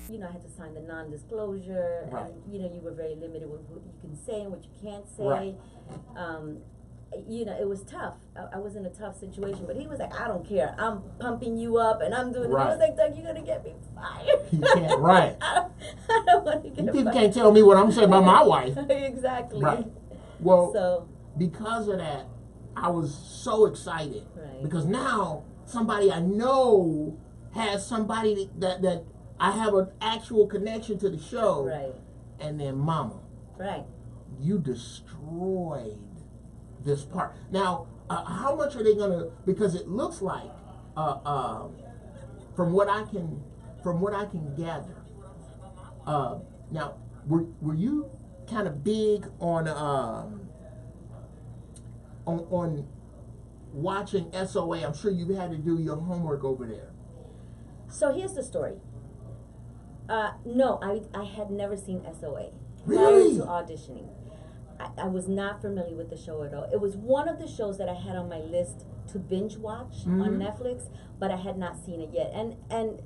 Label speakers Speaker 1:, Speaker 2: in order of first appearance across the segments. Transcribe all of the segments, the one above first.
Speaker 1: I had to sign the non-disclosure,
Speaker 2: Right.
Speaker 1: and you were very limited with what you can say and what you can't say.
Speaker 2: Right.
Speaker 1: It was tough. I was in a tough situation, but he was like, I don't care. I'm pumping you up, and I'm doing.
Speaker 2: Right.
Speaker 1: He was like, Doug, you're gonna get me fired.
Speaker 2: You can't. Right.
Speaker 1: I don't want to get
Speaker 2: You people
Speaker 1: fired.
Speaker 2: can't tell me what I'm saying about my wife.
Speaker 1: Exactly.
Speaker 2: Right. Well,
Speaker 1: So
Speaker 2: because of that, I was so excited
Speaker 1: Right.
Speaker 2: because now somebody I know has somebody that I have an actual connection to the show.
Speaker 1: right,
Speaker 2: And then, Mama,
Speaker 1: right.
Speaker 2: you destroyed this part. Now, how much are they gonna? Because it looks like, from what I can gather. Now, were you kind of big on watching SOA? I'm sure you had to do your homework over there.
Speaker 1: So here's the story. No, I had never seen SOA
Speaker 2: Really?
Speaker 1: prior to auditioning. I was not familiar with the show at all. It was one of the shows that I had on my list to binge watch on Netflix, but I had not seen it yet. And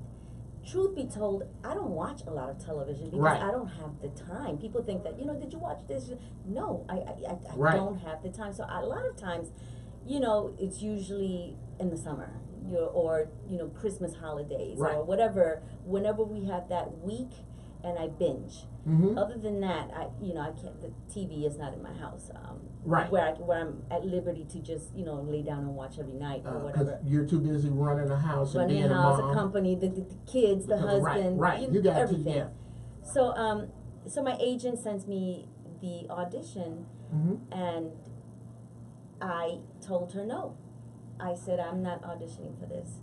Speaker 1: truth be told, I don't watch a lot of television because
Speaker 2: Right.
Speaker 1: I don't have the time. People think that, did you watch this? No, I
Speaker 2: Right.
Speaker 1: don't have the time. So a lot of times, it's usually in the summer, or Christmas holidays,
Speaker 2: Right.
Speaker 1: or whatever. Whenever we have that week, and I binge.
Speaker 2: Mm-hmm.
Speaker 1: Other than that, I can't. The TV is not in my house.
Speaker 2: Right.
Speaker 1: Where I'm at liberty to just lay down and watch every night or
Speaker 2: Because
Speaker 1: whatever.
Speaker 2: you're too busy running a house and
Speaker 1: Running
Speaker 2: being
Speaker 1: a house,
Speaker 2: a mom.
Speaker 1: a company, the kids, the husband,
Speaker 2: Right. You got
Speaker 1: everything.
Speaker 2: to, yeah.
Speaker 1: So my agent sends me the audition,
Speaker 2: Mm-hmm.
Speaker 1: and I told her no. I said, I'm not auditioning for this.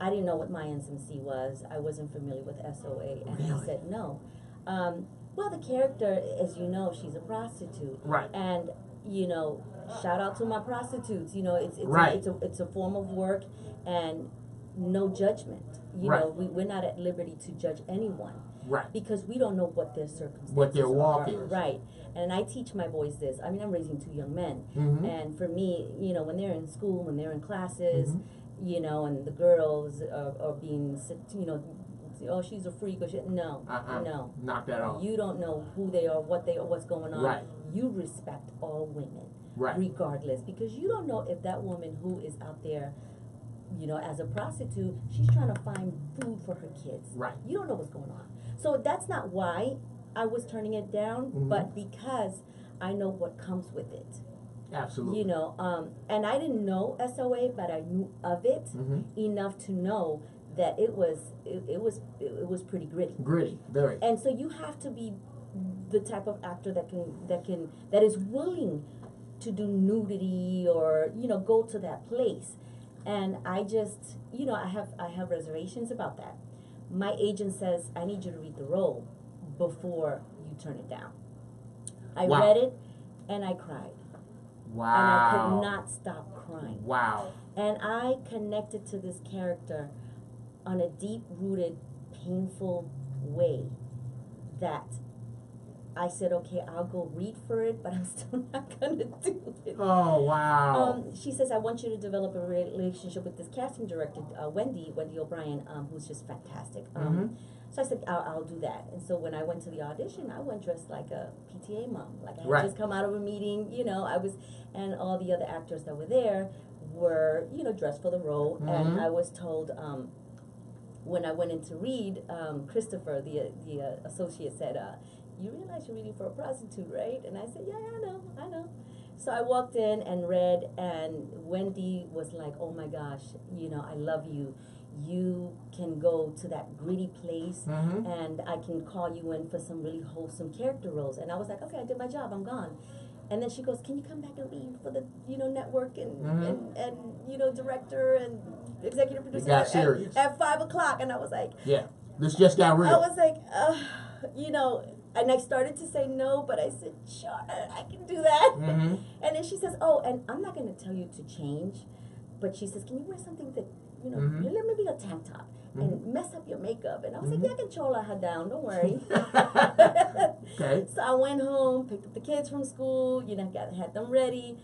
Speaker 1: I didn't know what Mayans MC was. I wasn't familiar with SOA, and I
Speaker 2: Really?
Speaker 1: said no. Well, the character, as you know, she's a prostitute,
Speaker 2: Right.
Speaker 1: and shout out to my prostitutes.
Speaker 2: Right.
Speaker 1: It's a form of work, and no judgment.
Speaker 2: Right.
Speaker 1: We're not at liberty to judge anyone.
Speaker 2: Right.
Speaker 1: Because we don't know what their circumstances
Speaker 2: What their walk
Speaker 1: are.
Speaker 2: is.
Speaker 1: Right. And I teach my boys this. I mean, I'm raising 2 young men.
Speaker 2: Mm-hmm.
Speaker 1: And for me, when they're in school, when they're in classes,
Speaker 2: Mm-hmm.
Speaker 1: And the girls are being, oh, she's a freak or shit. No. No.
Speaker 2: Knock that off.
Speaker 1: You don't know who they are, what they are, what's going on.
Speaker 2: Right.
Speaker 1: You respect all women.
Speaker 2: Right.
Speaker 1: Regardless. Because you don't know if that woman who is out there, as a prostitute, she's trying to find food for her kids.
Speaker 2: Right.
Speaker 1: You don't know what's going on. So that's not why I was turning it down, but because I know what comes with it.
Speaker 2: Absolutely.
Speaker 1: And I didn't know SOA, but I knew of it enough to know that it was pretty gritty.
Speaker 2: Gritty, very.
Speaker 1: And so you have to be the type of actor that is willing to do nudity or go to that place. And I just I have reservations about that. My agent says I need you to read the role before you turn it down. I
Speaker 2: Wow.
Speaker 1: read it and I cried.
Speaker 2: Wow.
Speaker 1: And I could not stop crying.
Speaker 2: Wow.
Speaker 1: And I connected to this character on a deep-rooted, painful way that I said, okay, I'll go read for it, but I'm still not going to do it.
Speaker 2: Oh, wow.
Speaker 1: She says, I want you to develop a relationship with this casting director, Wendy O'Brien, who's just fantastic. So I said, I'll do that. And so when I went to the audition, I went dressed like a PTA mom. Like I had just come out of a meeting, and all the other actors that were there were, dressed for the role. And I was told, when I went in to read, Christopher, the associate, said, you realize you're reading for a prostitute, right? And I said, yeah, I know. So I walked in and read, and Wendy was like, oh my gosh, I love you. You can go to that gritty place, and I can call you in for some really wholesome character roles. And I was like, okay, I did my job, I'm gone. And then she goes, can you come back and read for the, network and director and executive producer
Speaker 2: got serious.
Speaker 1: At 5 o'clock? And I was like,
Speaker 2: yeah, this just got real.
Speaker 1: I was like, and I started to say no, but I said, sure, I can do that. And then she says, oh, and I'm not going to tell you to change, but she says, can you wear something that, maybe a tank top and mess up your makeup? And I was like, yeah, I can troll her down, don't worry.
Speaker 2: Okay.
Speaker 1: So I went home, picked up the kids from school, had them ready.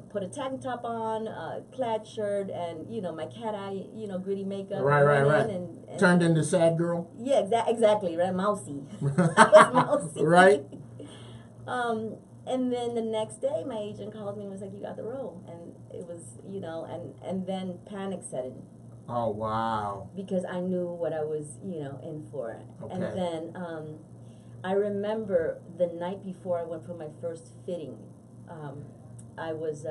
Speaker 1: put a tank top on, plaid shirt, and my cat eye, gritty makeup.
Speaker 2: Right.
Speaker 1: And
Speaker 2: turned into sad girl.
Speaker 1: Yeah, exactly. Right, mousy. I was mousy.
Speaker 2: Right.
Speaker 1: And then the next day, my agent called me and was like, "You got the role," and it was, and then panic set in.
Speaker 2: Oh wow.
Speaker 1: Because I knew what I was, in for.
Speaker 2: Okay.
Speaker 1: And then I remember the night before I went for my first fitting. I was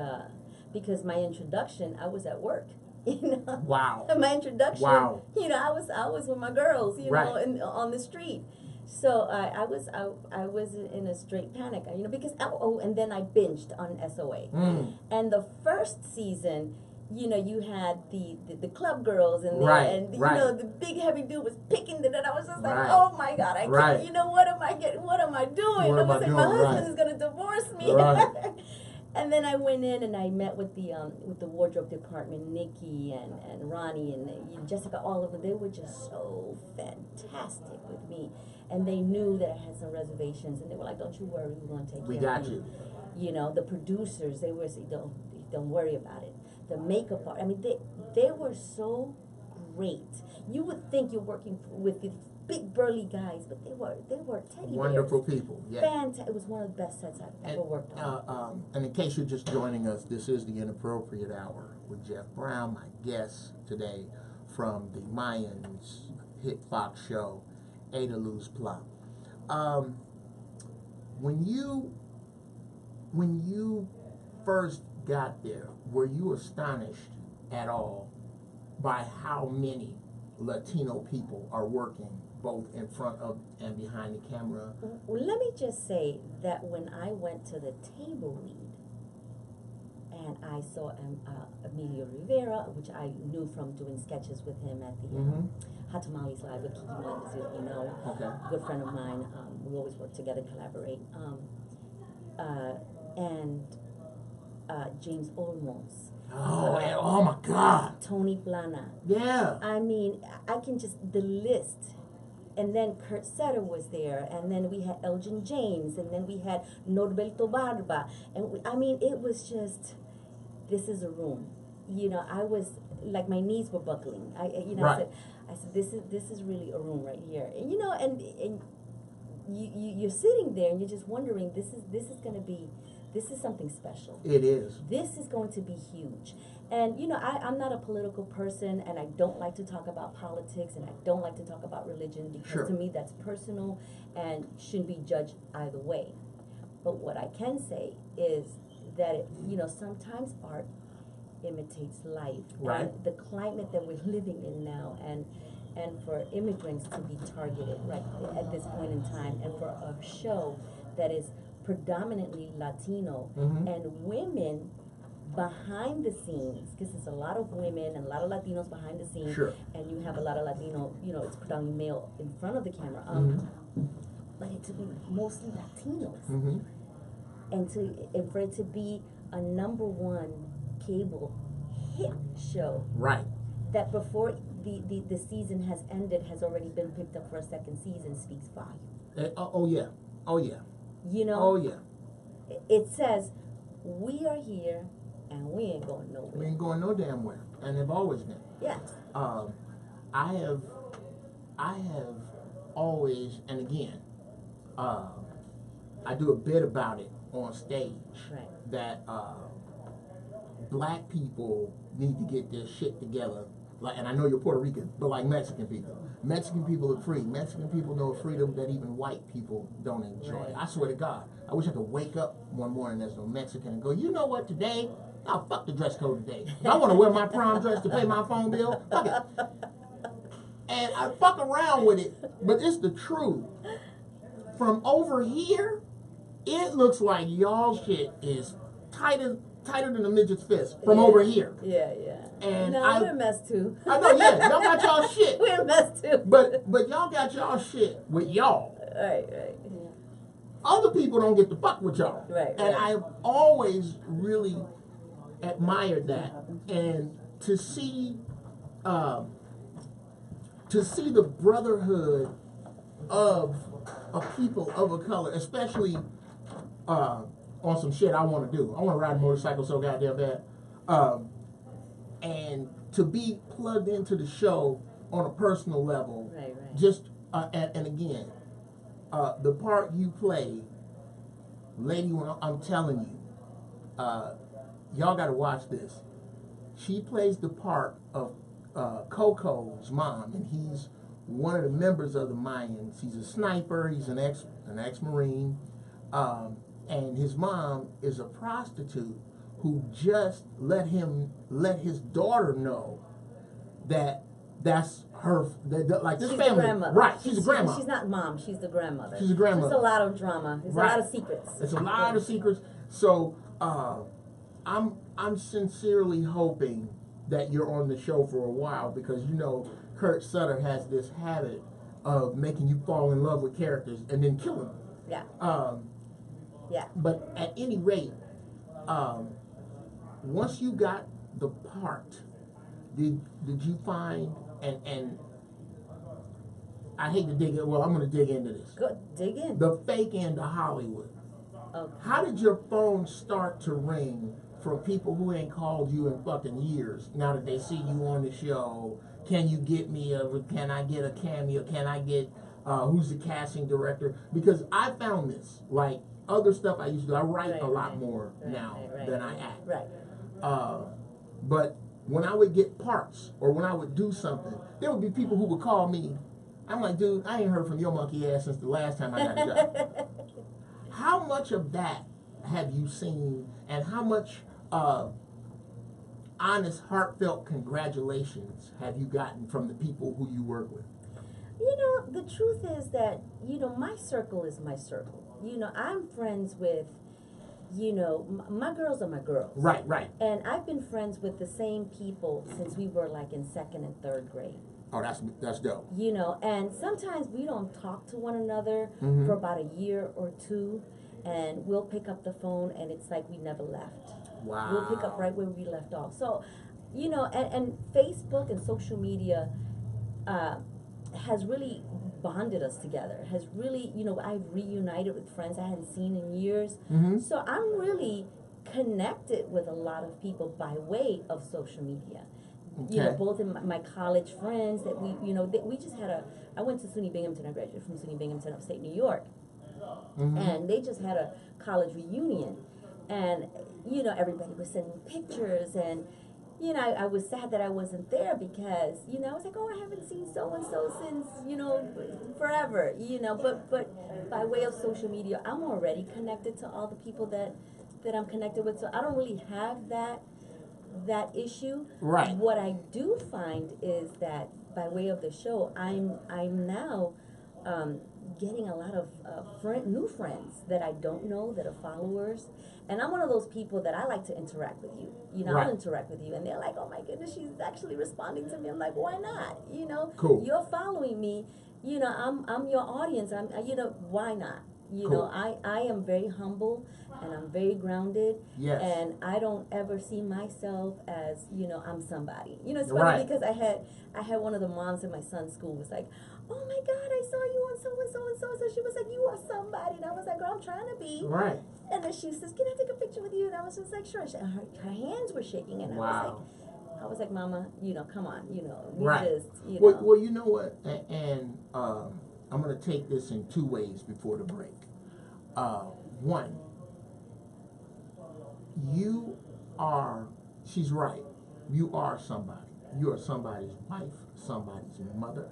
Speaker 1: because my introduction, I was at work.
Speaker 2: Wow.
Speaker 1: My introduction.
Speaker 2: Wow.
Speaker 1: I was with my girls,
Speaker 2: right.
Speaker 1: on the street. So I was in a straight panic, because and then I binged on SOA. And the first season, you had the club girls and the big heavy dude was picking and I was just like, oh my God, I can't. What am I getting? What am I doing? I was like, my husband is gonna divorce me.
Speaker 2: Right.
Speaker 1: And then I went in and I met with the wardrobe department, Nikki and Ronnie and Jessica, all of them. They were just so fantastic with me, and they knew that I had some reservations, and they were like, "Don't you worry, we're going to take care of you." We got you. The producers, they were saying, "Don't worry about it." The makeup art, they were so great. You would think you're working with these big burly guys, but they were teddy
Speaker 2: wonderful
Speaker 1: bears.
Speaker 2: People. Yeah.
Speaker 1: Fantastic. It was one of the best sets I've ever worked on.
Speaker 2: And in case you're just joining us, this is the Inappropriate Hour with Geoff Brown, my guest today from the Mayans hit Fox show, Ada Luz Pla. When you first got there, were you astonished at all by how many Latino people are working both in front of and behind the camera?
Speaker 1: Well, let me just say that when I went to the table read and I saw Emilio Rivera, which I knew from doing sketches with him at the Hot Tamales Live with Kiki Melendez,
Speaker 2: okay.
Speaker 1: Good friend of mine. We always work together, collaborate. And James Olmos.
Speaker 2: Oh my God.
Speaker 1: Tony Plana.
Speaker 2: Yeah.
Speaker 1: I can just, the list. And then Kurt Sutter was there, and then we had Elgin James, and then we had Norberto Barba, and it was just, this is a room. I was like, my knees were buckling. I said, this is really a room right here. And and you're sitting there, and you're just wondering, this is something special.
Speaker 2: It is.
Speaker 1: This is going to be huge. And, I'm not a political person, and I don't like to talk about politics, and I don't like to talk about religion, because to me that's personal and shouldn't be judged either way. But what I can say is that, sometimes art imitates life.
Speaker 2: Right.
Speaker 1: And the climate that we're living in now, and for immigrants to be targeted right at this point in time, and for a show that is predominantly Latino and women behind the scenes, because there's a lot of women and a lot of Latinos behind the scenes, and you have a lot of Latino, it's predominantly male in front of the camera, but it to be mostly Latinos, and for it to be a #1 cable hit show,
Speaker 2: right? That
Speaker 1: before the season has ended has already been picked up for a second season speaks volume.
Speaker 2: Oh yeah. Oh yeah.
Speaker 1: Oh yeah. It says, we are here and we ain't going nowhere.
Speaker 2: We ain't going no damn where, and they've always been.
Speaker 1: Yeah.
Speaker 2: I have always, and again, I do a bit about it on stage.
Speaker 1: Right.
Speaker 2: That black people need to get their shit together. And I know you're Puerto Rican, but like Mexican people. Mexican people are free. Mexican people know a freedom that even white people don't enjoy. Right. I swear to God, I wish I could wake up one morning as a Mexican and go, you know what, today, I'll fuck the dress code today. If I want to wear my prom dress to pay my phone bill, fuck it. And I fuck around with it, but it's the truth. From over here, it looks like y'all shit is tighter than a midget's fist from over here.
Speaker 1: Yeah. And we're a mess too.
Speaker 2: I know, yeah. Y'all got y'all shit.
Speaker 1: We're a mess too.
Speaker 2: But y'all got y'all shit with y'all.
Speaker 1: Right. Yeah.
Speaker 2: Other people don't get to fuck with y'all.
Speaker 1: Right.
Speaker 2: And I've always really admired that. And to see the brotherhood of people of a color, especially on some shit I want to do. I want to ride a motorcycle so goddamn bad. And to be plugged into the show on a personal level,
Speaker 1: right.
Speaker 2: just and again, the part you play, lady, when I'm telling you, y'all got to watch this. She plays the part of Coco's mom, and he's one of the members of the Mayans. He's a sniper. He's an ex-Marine, and his mom is a prostitute who just let his daughter know that's her, like this
Speaker 1: she's
Speaker 2: family,
Speaker 1: the grandmother.
Speaker 2: right? She's a grandma.
Speaker 1: She's not mom. She's the grandmother.
Speaker 2: She's a grandmother.
Speaker 1: There's a lot of drama. There's
Speaker 2: Right.
Speaker 1: a lot of secrets.
Speaker 2: There's a lot of secrets. So I'm sincerely hoping that you're on the show for a while, because you know Kurt Sutter has this habit of making you fall in love with characters and then killing them.
Speaker 1: Yeah. Yeah.
Speaker 2: But at any rate, once you got the part, did you find and I hate to dig it. Well, I'm going to dig into this.
Speaker 1: Go dig in.
Speaker 2: The fake end of Hollywood.
Speaker 1: Okay.
Speaker 2: How did your phone start to ring from people who ain't called you in fucking years? Now that they see you on the show, can you get me can I get a cameo? Can I get, who's the casting director? Because I found this, like other stuff I used to do, I write a lot more now than I act.
Speaker 1: Right.
Speaker 2: But when I would get parts or when I would do something, there would be people who would call me. I'm like, dude, I ain't heard from your monkey ass since the last time I got a job. How much of that have you seen, and how much honest, heartfelt congratulations have you gotten from the people who you work with?
Speaker 1: You know, the truth is that, you know, my circle is my circle. You know, I'm friends with, you know, my girls are my girls.
Speaker 2: Right, right.
Speaker 1: And I've been friends with the same people since we were like in 2nd and 3rd grade.
Speaker 2: Oh, that's dope.
Speaker 1: You know, and sometimes we don't talk to one another for about a year or two, and we'll pick up the phone and it's like we never left.
Speaker 2: Wow.
Speaker 1: We'll pick up right where we left off. So, you know, and Facebook and social media has really bonded us together, has really, you know, I've reunited with friends I hadn't seen in years. So I'm really connected with a lot of people by way of social media.
Speaker 2: Okay.
Speaker 1: You know, both in my college friends that we, you know, that we just had I went to SUNY Binghamton, I graduated from SUNY Binghamton, upstate New York. And they just had a college reunion. And, you know, everybody was sending pictures, and, you know, I was sad that I wasn't there because, you know, I was like, oh, I haven't seen so-and-so since, you know, forever, you know, but by way of social media, I'm already connected to all the people that I'm connected with, so I don't really have that issue.
Speaker 2: Right.
Speaker 1: What I do find is that by way of the show, I'm now getting a lot of new friends that I don't know that are followers, and I'm one of those people that I like to interact with you. You know,
Speaker 2: Right.
Speaker 1: I'll interact with you, and they're like, "Oh my goodness, she's actually responding to me." I'm like, "Why not? You know,
Speaker 2: Cool.
Speaker 1: You're following me. You know, I'm your audience. You know, why not? You
Speaker 2: Cool.
Speaker 1: know, I am very humble and I'm very grounded.
Speaker 2: Yes.
Speaker 1: And I don't ever see myself as, you know, I'm somebody. You know, it's funny
Speaker 2: Right.
Speaker 1: because I had one of the moms in my son's school was like, "Oh my God, I saw you on so and so and so." So she was like, "You are somebody." And I was like, "Girl, I'm trying to be."
Speaker 2: Right.
Speaker 1: And then she says, "Can I take a picture with you?" And I was just like, "Sure." Her hands were shaking, and
Speaker 2: Wow.
Speaker 1: I was like, "Mama, you know, come on, you know, we
Speaker 2: Right.
Speaker 1: just, you know."
Speaker 2: Well, you know what? And I'm going to take this in two ways before the break. One, she's right. You are somebody. You are somebody's wife, somebody's mother,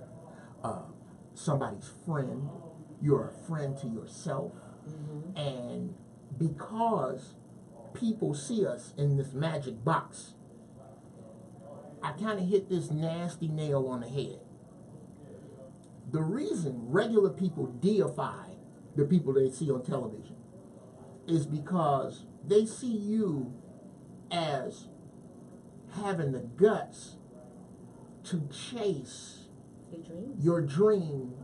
Speaker 2: somebody's friend. You're a friend to yourself. And because people see us in this magic box, I kind of hit this nasty nail on the head. The reason regular people deify the people they see on television is because they see you as having the guts to chase your dream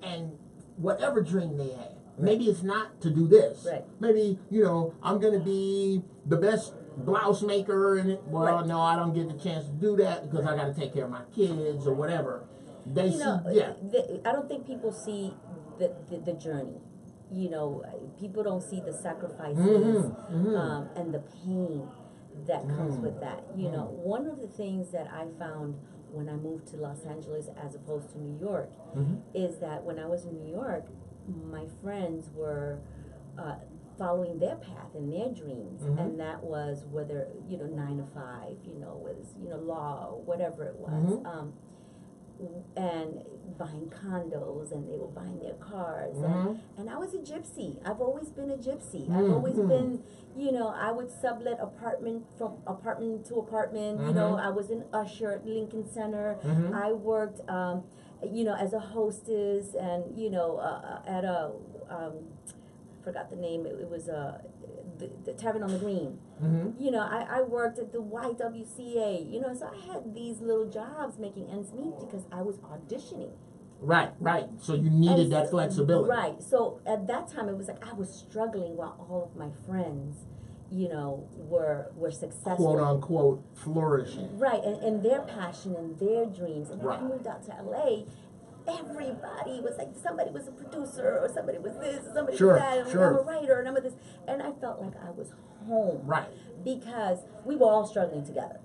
Speaker 2: and whatever dream they have. Maybe it's not to do this.
Speaker 1: Right.
Speaker 2: Maybe, you know, I'm going to be the best blouse maker and well,
Speaker 1: Right.
Speaker 2: no, I don't get the chance to do that because I got to take care of my kids or whatever. They
Speaker 1: You know,
Speaker 2: see, yeah.
Speaker 1: I don't think people see the journey. you know, people don't see the sacrifices and the pain that comes with that. You know, one of the things that I found when I moved to Los Angeles as opposed to New York is that when I was in New York, my friends were following their path and their dreams, and that was whether, you know, 9 to 5, you know, was, you know, law, whatever it was, and buying condos, and they were buying their cars, and I was a gypsy. I've always been a gypsy. I've always been, you know, I would sublet apartment from apartment to apartment. You know, I was an usher at Lincoln Center. I worked, you know, as a hostess, and you know, at a forgot the name. It was the Tavern on the Green. You know, I worked at the YWCA. You know, so I had these little jobs making ends meet because I was auditioning.
Speaker 2: Right. So you needed that flexibility.
Speaker 1: Right. So at that time, it was like I was struggling while all of my friends, you know, were successful.
Speaker 2: Quote unquote flourishing.
Speaker 1: Right, and their passion and their dreams. And when I moved out to LA, everybody was like, somebody was a producer, or somebody was this, or somebody was that, and I'm a writer, and I'm a this. And I felt like I was home. Right. Because we were all struggling together.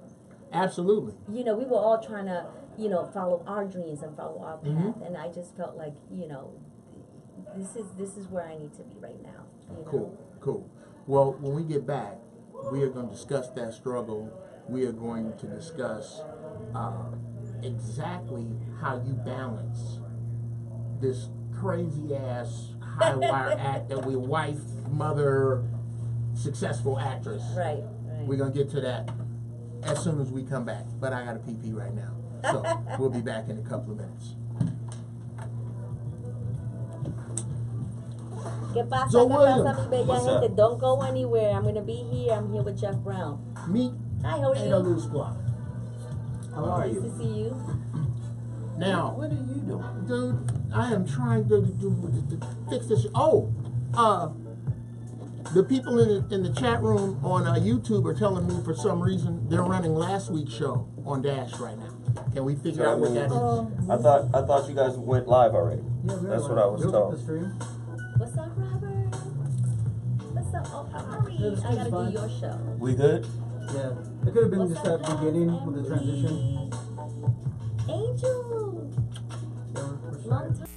Speaker 2: Absolutely.
Speaker 1: You know, we were all trying to, you know, follow our dreams and follow our path. And I just felt like, you know, this is where I need to be right now. You know?
Speaker 2: Cool. Well, when we get back, we are going to discuss that struggle. We are going to discuss exactly how you balance this crazy ass high wire act that we're wife, mother, successful actress. Right. We're going to get to that as soon as we come back. But I got a pee right now. So we'll be back in a couple of minutes.
Speaker 1: ¿Qué pasa, so mi bella gente? Don't go anywhere. I'm going to be here. I'm here with Geoff Brown.
Speaker 2: Meet Ada Luz Pla.
Speaker 3: How are you?
Speaker 1: Nice to see you.
Speaker 2: Now,
Speaker 3: what are you doing?
Speaker 2: Dude, I am trying to fix this. Oh, the people in the chat room on YouTube are telling me for some reason they're running last week's show on Dash right now. Can we figure out what that is?
Speaker 4: I thought you guys went live already.
Speaker 3: Yeah,
Speaker 4: that's what I was told.
Speaker 1: What's up, Robert? What's up? Oh, hurry! I gotta do your show.
Speaker 4: We good?
Speaker 3: Yeah, it could have been just that beginning with the transition.
Speaker 1: Angel. Long time.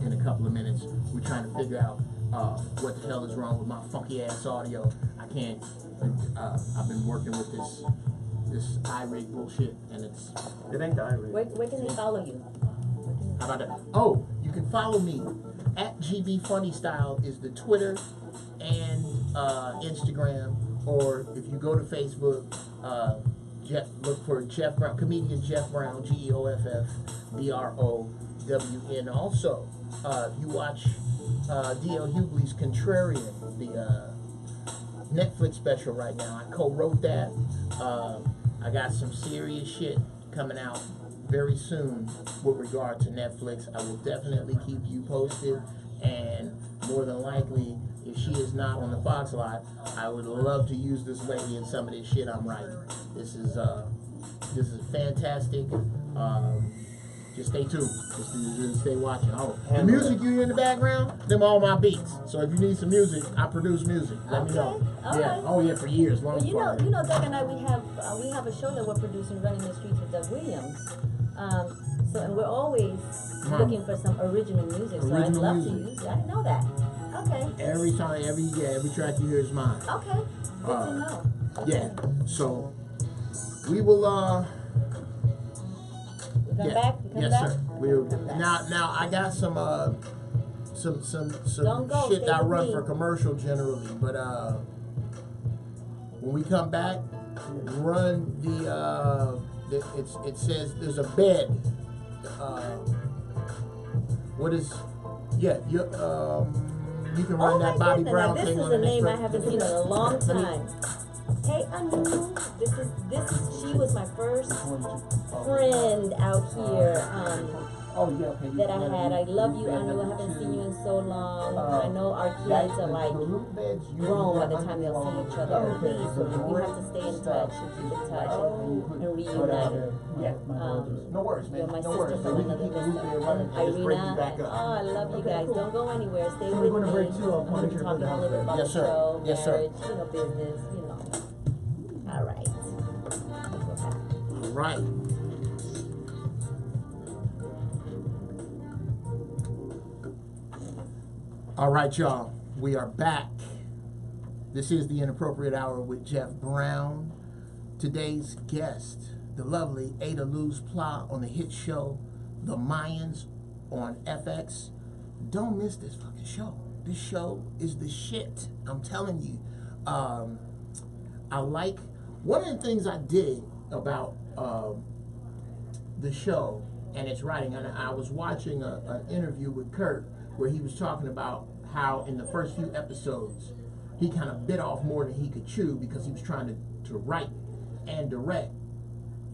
Speaker 2: in a couple of minutes. We're trying to figure out what the hell is wrong with my funky ass audio. I can't. I've been working with this iRig bullshit, and it
Speaker 4: ain't the iRig.
Speaker 1: Where can they follow you?
Speaker 2: How about that? Oh, you can follow me at GB Funny Style is the Twitter and Instagram, or if you go to Facebook, look for Geoff Brown, comedian Geoff Brown, GeoffBrown. Also, if you watch D.L. Hughley's Contrarian, the Netflix special right now, I co-wrote that. I got some serious shit coming out very soon with regard to Netflix. I will definitely keep you posted, and more than likely, if she is not on the Fox lot, I would love to use this lady in some of this shit I'm writing. This is fantastic. Just stay tuned. Just stay watching. Oh, the music you hear in the background, them all my beats. So if you need some music, I produce music. Let me know.
Speaker 1: All
Speaker 2: yeah.
Speaker 1: right.
Speaker 2: Oh yeah, for years. Long
Speaker 1: You know, Doug and I, we have a show that we're producing, Running the Streets with Doug Williams. And we're always looking for some original music. So I'd love to use it. I didn't know that. Okay.
Speaker 2: Every track you hear is mine.
Speaker 1: Okay. Good to know.
Speaker 2: Yeah. So we will.
Speaker 1: Come back.
Speaker 2: Yes,
Speaker 1: back?
Speaker 2: sir. We'll now. I got some shit that I run for commercial generally, but when we come back, run it says there's a bed. You can run that Bobby Brown thing on the
Speaker 1: This is a name I
Speaker 2: next
Speaker 1: haven't seen in a long time. Hey, Anu, she was my first friend out here that I had. I love you, Anu. I haven't seen you in so long. I know our kids are like grown by the time they'll see each other. Please, we have to stay in touch and keep in touch and reunite.
Speaker 2: No worries, man.
Speaker 1: You're my
Speaker 2: No
Speaker 1: sister
Speaker 2: worries.
Speaker 1: from another mister. Irina, I love you guys. Don't go anywhere. Stay with me.
Speaker 3: We're going to break too.
Speaker 1: I'm going to be talking a little bit about the show, marriage, business, All right.
Speaker 2: All right. All right, y'all. We are back. This is the Inappropriate Hour with Geoff Brown. Today's guest, the lovely Ada Luz Pla on the hit show, The Mayans on FX. Don't miss this fucking show. This show is the shit. I'm telling you. I like... One of the things I dig about the show and its writing, and I was watching an interview with Kurt where he was talking about how in the first few episodes he kind of bit off more than he could chew because he was trying to write and direct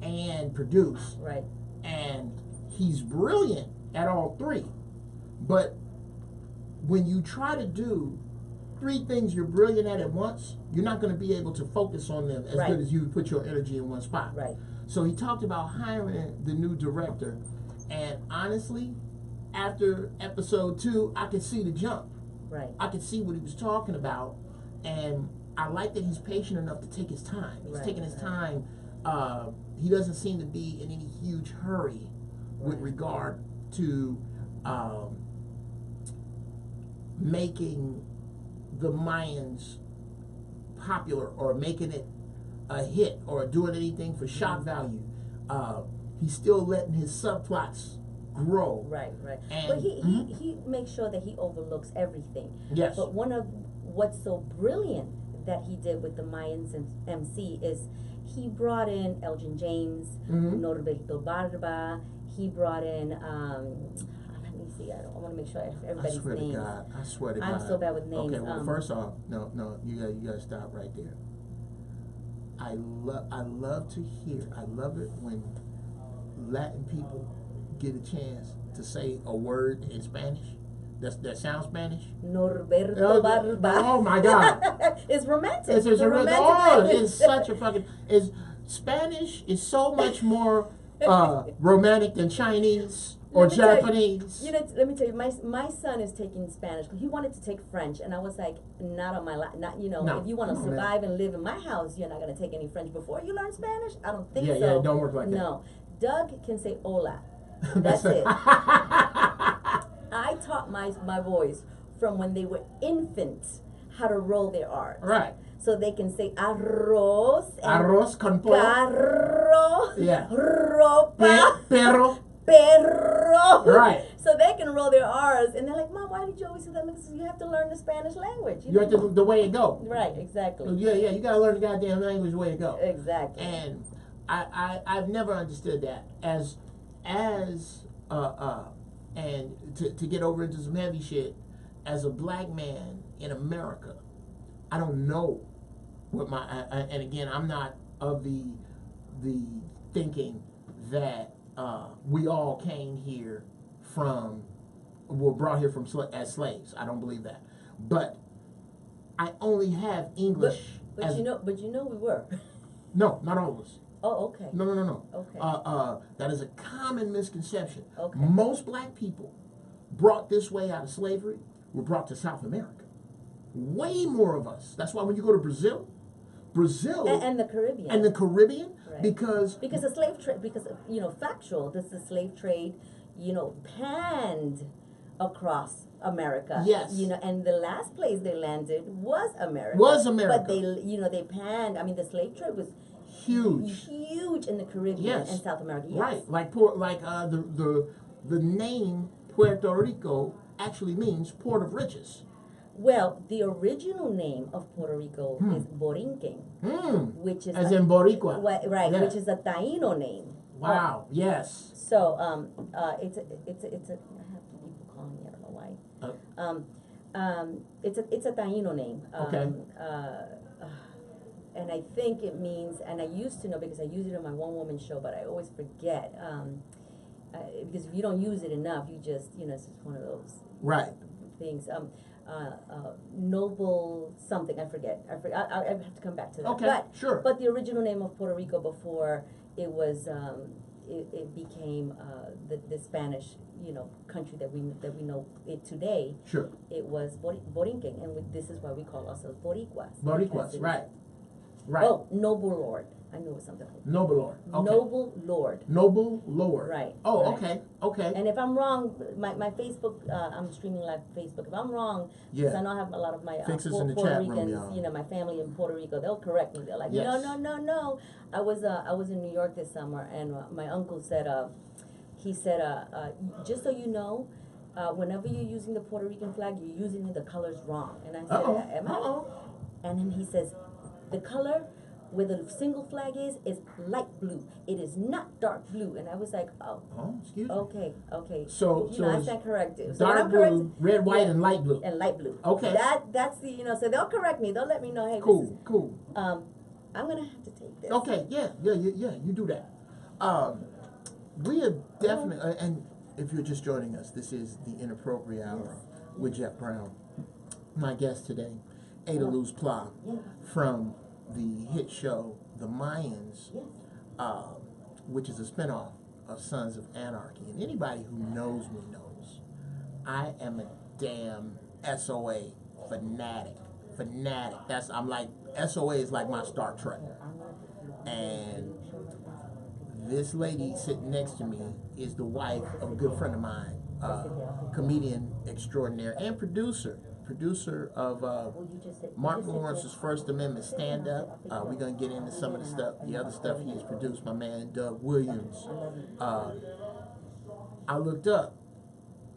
Speaker 2: and produce.
Speaker 1: Right.
Speaker 2: And he's brilliant at all three. But when you try to do three things you're brilliant at once, you're not going to be able to focus on them as good as you put your energy in one spot.
Speaker 1: Right.
Speaker 2: So he talked about hiring the new director, and honestly, after episode 2, I could see the jump.
Speaker 1: Right.
Speaker 2: I could see what he was talking about, and I like that he's patient enough to take his time. He's taking his time. He doesn't seem to be in any huge hurry with regard to making the Mayans popular or making it a hit or doing anything for shock value. He's still letting his subplots grow.
Speaker 1: Right.
Speaker 2: And,
Speaker 1: but he makes sure that he overlooks everything.
Speaker 2: Yes.
Speaker 1: But one of what's so brilliant that he did with the Mayans and MC is he brought in Elgin James, Norberto Barba. He brought in let me see. I want to make sure everybody's names.
Speaker 2: I swear to God.
Speaker 1: I'm so bad with names.
Speaker 2: Okay, well, first off, no, you gotta stop right there. I love to hear. I love it when Latin people get a chance to say a word in Spanish. That sounds Spanish.
Speaker 1: Norberto Barba.
Speaker 2: Oh my God!
Speaker 1: It's romantic.
Speaker 2: It's romantic. It's such a fucking. Spanish is so much more romantic than Chinese or Japanese.
Speaker 1: Let me tell you, my son is taking Spanish. He wanted to take French, and I was like, not on my not.
Speaker 2: No.
Speaker 1: If you want to survive and live in my house, you're not going to take any French before you learn Spanish. I don't think so.
Speaker 2: Yeah, it don't work like that.
Speaker 1: No, Doug can say hola. That's it. I taught my boys from when they were infants how to roll their R's.
Speaker 2: Right.
Speaker 1: So they can say arroz.
Speaker 2: Arroz con pollo.
Speaker 1: Carro.
Speaker 2: Yeah.
Speaker 1: Ropa.
Speaker 2: Perro.
Speaker 1: Perro.
Speaker 2: Right.
Speaker 1: So they can roll their R's, and they're like, Mom, why did you always say that? Because you have to learn the Spanish language.
Speaker 2: You have to, the way it go.
Speaker 1: Right, exactly.
Speaker 2: Yeah, you gotta learn the goddamn language the way it go.
Speaker 1: Exactly.
Speaker 2: And I've never understood that and to get over into some heavy shit, as a black man in America, I don't know what and again, I'm not of the thinking that we all came here were brought here as slaves. I don't believe that. But I only have English.
Speaker 1: But you know we were.
Speaker 2: No, not all of us.
Speaker 1: Oh, okay.
Speaker 2: No.
Speaker 1: Okay.
Speaker 2: That is a common misconception.
Speaker 1: Okay.
Speaker 2: Most black people brought this way out of slavery were brought to South America. Way more of us. That's why when you go to Brazil
Speaker 1: and the Caribbean.
Speaker 2: And the Caribbean,
Speaker 1: right.
Speaker 2: because
Speaker 1: the slave trade, factual, this the slave trade, panned across America.
Speaker 2: Yes.
Speaker 1: And the last place they landed was America. But they panned. I mean, the slave trade was huge in the Caribbean and South America. Yes.
Speaker 2: Right. The name Puerto Rico actually means port of riches.
Speaker 1: Well, the original name of Puerto Rico is Borinquen, which is
Speaker 2: in Boricua,
Speaker 1: right?
Speaker 2: Yeah.
Speaker 1: Which is a Taíno name.
Speaker 2: Wow. Yes.
Speaker 1: So it's a I have people calling me. I don't know why. It's a Taíno name.
Speaker 2: Okay.
Speaker 1: And I think it means, and I used to know because I use it in my one-woman show, but I always forget. Because if you don't use it enough, you just, it's just one of those things. Noble something, I forget. I have to come back to that.
Speaker 2: Okay, sure.
Speaker 1: But the original name of Puerto Rico before it was, it became the Spanish, country that we know it today.
Speaker 2: Sure.
Speaker 1: It was Borinquen, and this is why we call ourselves Boricuas.
Speaker 2: Boricuas, right. Right.
Speaker 1: Oh, Noble Lord. I knew it was something like that.
Speaker 2: Noble Lord. Okay.
Speaker 1: Noble Lord.
Speaker 2: Noble Lord.
Speaker 1: Right.
Speaker 2: Oh,
Speaker 1: right.
Speaker 2: Okay.
Speaker 1: And if I'm wrong, my Facebook, I'm streaming live Facebook. If I'm wrong, because I know I have a lot of my
Speaker 2: Puerto
Speaker 1: Ricans, my family in Puerto Rico, they'll correct me. They're like, no. I was in New York this summer, and my uncle said, just so you know, whenever you're using the Puerto Rican flag, you're using the colors wrong. And I said, am I? And then he says, the color where the single flag is light blue. It is not dark blue. And I was like,
Speaker 2: excuse me.
Speaker 1: Okay.
Speaker 2: So
Speaker 1: I stand corrected. So
Speaker 2: dark blue, red, white, and light blue.
Speaker 1: And light blue.
Speaker 2: Okay.
Speaker 1: That's the, so they'll correct me. They'll let me know, hey,
Speaker 2: cool.
Speaker 1: I'm gonna have to take this.
Speaker 2: Okay, yeah, you do that. We are definitely, and if you're just joining us, this is the Inappropriate Hour with Geoff Brown. My guest today, Ada Luz Pla, from the hit show The Mayans, which is a spinoff of Sons of Anarchy. And anybody who knows me knows I am a damn SOA fanatic. I'm like, SOA is like my Star Trek. And this lady sitting next to me is the wife of a good friend of mine, comedian extraordinaire and producer of Martin Lawrence's First Amendment stand-up. We're going to get into some of the other stuff he has produced, my man Doug Williams. I looked up,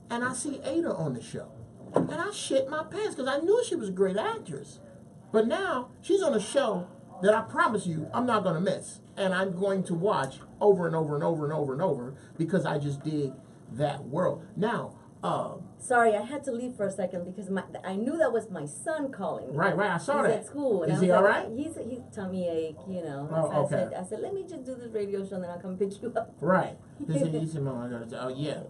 Speaker 2: and I see Ada on the show. And I shit my pants, because I knew she was a great actress. But now, she's on a show that I promise you I'm not going to miss. And I'm going to watch over and over and over and over and over, because I just dig that world. Now,
Speaker 1: sorry, I had to leave for a second because I knew that was my son calling me.
Speaker 2: Right, I saw that.
Speaker 1: He's at school. And
Speaker 2: Is he all right?
Speaker 1: He's tummy ache,
Speaker 2: Oh,
Speaker 1: so
Speaker 2: okay.
Speaker 1: I said, let me just do this radio show and then I'll come pick you up.
Speaker 2: Right. He said, Mama,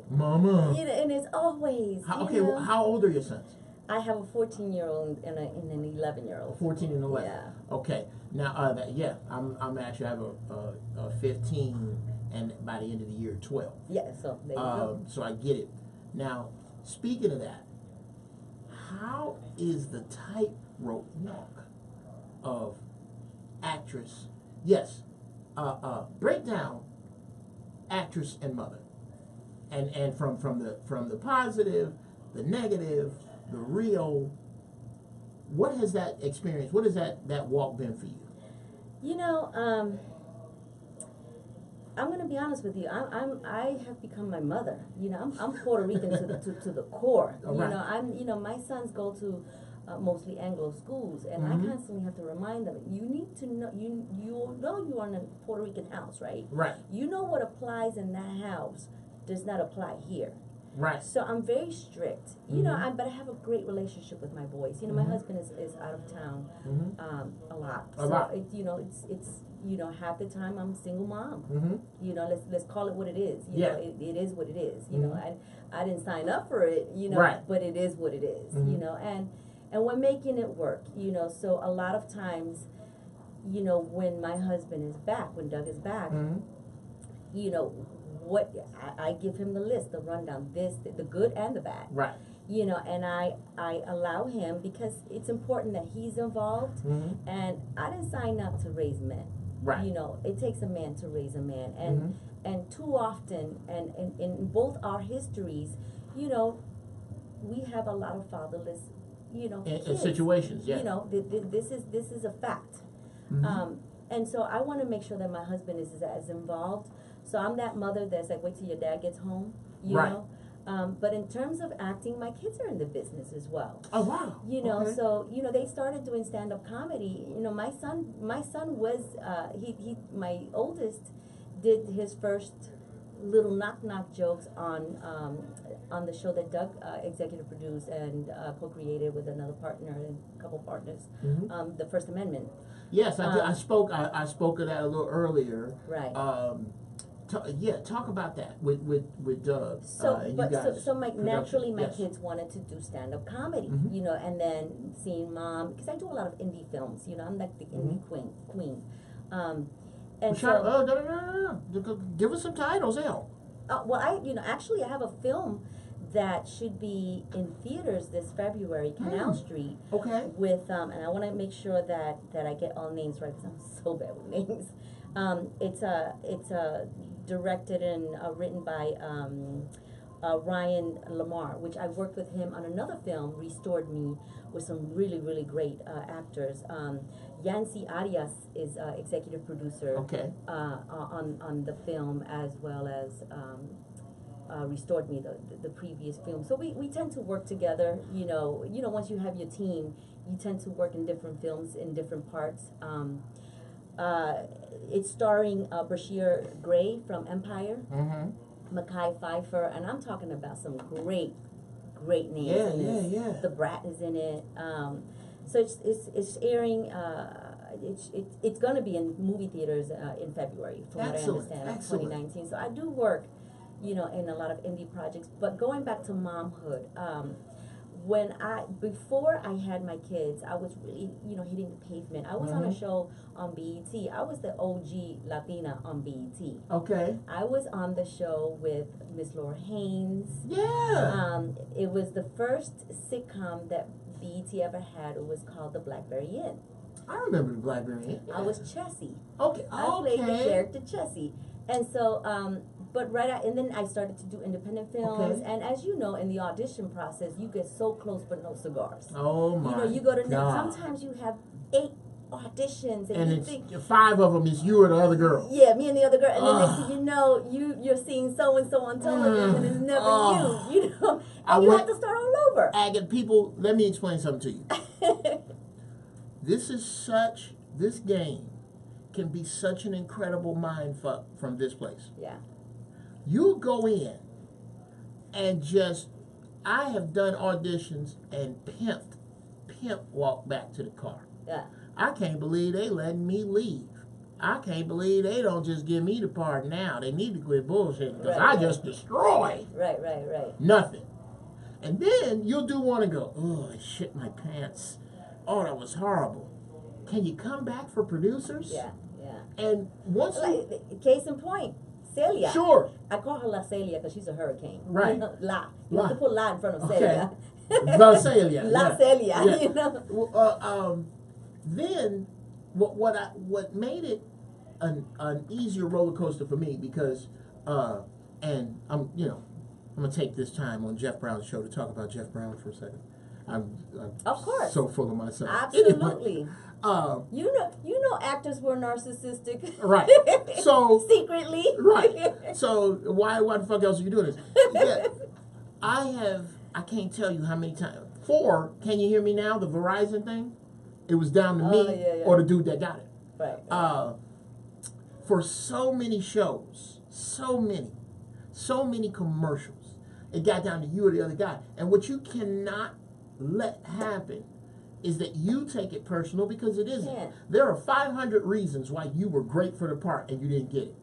Speaker 2: Mama.
Speaker 1: And it's always,
Speaker 2: how old are your sons?
Speaker 1: I have a 14-year-old and an 11-year-old.
Speaker 2: 14 and 11.
Speaker 1: Yeah.
Speaker 2: Okay. Now, I'm actually, I have a 15 and by the end of the year, 12.
Speaker 1: Yeah, so there you go.
Speaker 2: So I get it. Now, speaking of that, how is the tightrope walk of actress? Yes, break down actress and mother. and from the positive, the negative, the real. What has that experience? What has that walk been for you?
Speaker 1: You know, I'm gonna be honest with you. I have become my mother. You know, I'm Puerto Rican to the core.
Speaker 2: Right.
Speaker 1: You know, my sons go to mostly Anglo schools, and I constantly have to remind them. You need to know. You know you are in a Puerto Rican house, right?
Speaker 2: Right.
Speaker 1: You know what applies in that house does not apply here.
Speaker 2: Right.
Speaker 1: So I'm very strict, you know. But I have a great relationship with my boys. You know, my husband is out of town a lot.
Speaker 2: A lot.
Speaker 1: It's you know, half the time I'm a single mom. You know, let's call it what it is. You know, it is what it is. You know, I didn't sign up for it. You know,
Speaker 2: right.
Speaker 1: But it is what it is. You know, and we're making it work. You know, so a lot of times, you know, when my husband is back, when Doug is back, you know. What I give him the list, the rundown, the good and the bad.
Speaker 2: Right.
Speaker 1: You know, and I allow him because it's important that he's involved. And I didn't sign up to raise men.
Speaker 2: Right.
Speaker 1: You know, it takes a man to raise a man, and too often, and in both our histories, you know, we have a lot of fatherless, you know,
Speaker 2: in situations. Yeah.
Speaker 1: You know, this is a fact. And so I want to make sure that my husband is as involved. So I'm that mother that's like, wait till your dad gets home, you know. But in terms of acting, my kids are in the business as well.
Speaker 2: Oh wow!
Speaker 1: You know, so you know they started doing stand-up comedy. You know, my son was my oldest did his first little knock jokes on the show that Doug executive produced and co-created with another partner and a couple partners. The First Amendment.
Speaker 2: Yes, I spoke of that a little earlier.
Speaker 1: Right.
Speaker 2: Talk about that with Doug.
Speaker 1: So, naturally, my
Speaker 2: yes.
Speaker 1: kids wanted to do stand-up comedy, you know, and then seeing mom, because I do a lot of indie films, you know, I'm like the indie queen. And
Speaker 2: no. Give us some titles, El.
Speaker 1: Well, I have a film that should be in theaters this February, Canal Street.
Speaker 2: Okay.
Speaker 1: With and I want to make sure that I get all names right because I'm so bad with names. It's directed and written by Ryan Lamar, which I worked with him on another film, Restored Me, with some really, really great actors. Yancy Arias is executive producer on the film, as well as Restored Me, the previous film. So we tend to work together. You know, once you have your team, you tend to work in different films in different parts. It's starring Brashear Gray from Empire, Mekhi Phifer, and I'm talking about some great names.
Speaker 2: Yeah.
Speaker 1: The Brat is in it. So it's airing. It's going to be in movie theaters in February, from what I understand, of 2019. So I do work, you know, in a lot of indie projects. But going back to momhood, before I had my kids, I was really, you know, hitting the pavement. I was on a show on BET. I was the OG Latina on BET.
Speaker 2: Okay.
Speaker 1: I was on the show with Miss Laura Haynes.
Speaker 2: Yeah.
Speaker 1: It was the first sitcom that BET ever had. It was called The Blackberry Inn.
Speaker 2: I remember the Blackberry Inn.
Speaker 1: I was Chessie.
Speaker 2: Okay.
Speaker 1: I played the character Chessie. And so, and then I started to do independent films. And as you know, in the audition process, you get so close but no cigars.
Speaker 2: Oh my!
Speaker 1: You know, you go to
Speaker 2: God.
Speaker 1: Sometimes you have 8 auditions, and you think
Speaker 2: 5 of them is you or the other girl.
Speaker 1: Yeah, me and the other girl, and then next thing you know, you're seeing so and so on television, and it's never you. You know, and you have to start all over.
Speaker 2: Agate, people, let me explain something to you. This game can be such an incredible mind fuck from this place.
Speaker 1: Yeah.
Speaker 2: You go in and I have done auditions and pimp walk back to the car.
Speaker 1: Yeah.
Speaker 2: I can't believe they letting me leave. I can't believe they don't just give me the part now. They need to quit bullshitting because I just destroyed.
Speaker 1: Right.
Speaker 2: Nothing. And then you'll do one and go, oh, I shit my pants. Oh, that was horrible. Can you come back for producers?
Speaker 1: Yeah.
Speaker 2: And once
Speaker 1: case in point, Celia.
Speaker 2: Sure.
Speaker 1: I call her La Celia because she's a hurricane.
Speaker 2: Right.
Speaker 1: You know, La. You have to put La in front of Celia.
Speaker 2: La Celia.
Speaker 1: La Celia.
Speaker 2: Yeah.
Speaker 1: You know.
Speaker 2: Then what made it an easier roller coaster for me because and I'm I'm gonna take this time on Geoff Brown's show to talk about Geoff Brown for a second. I'm
Speaker 1: Of course.
Speaker 2: so full of myself.
Speaker 1: Absolutely.
Speaker 2: Anyway,
Speaker 1: You know actors were narcissistic.
Speaker 2: right. So
Speaker 1: secretly.
Speaker 2: right. So why the fuck else are you doing this? Yeah, I can't tell you how many times. 4, can you hear me now? The Verizon thing? It was down to me or the dude that got it.
Speaker 1: Right.
Speaker 2: For so many shows, so many commercials, it got down to you or the other guy. And what you cannot let happen is that you take it personal, because it isn't.
Speaker 1: Yeah.
Speaker 2: There are 500 reasons why you were great for the part and you didn't get it.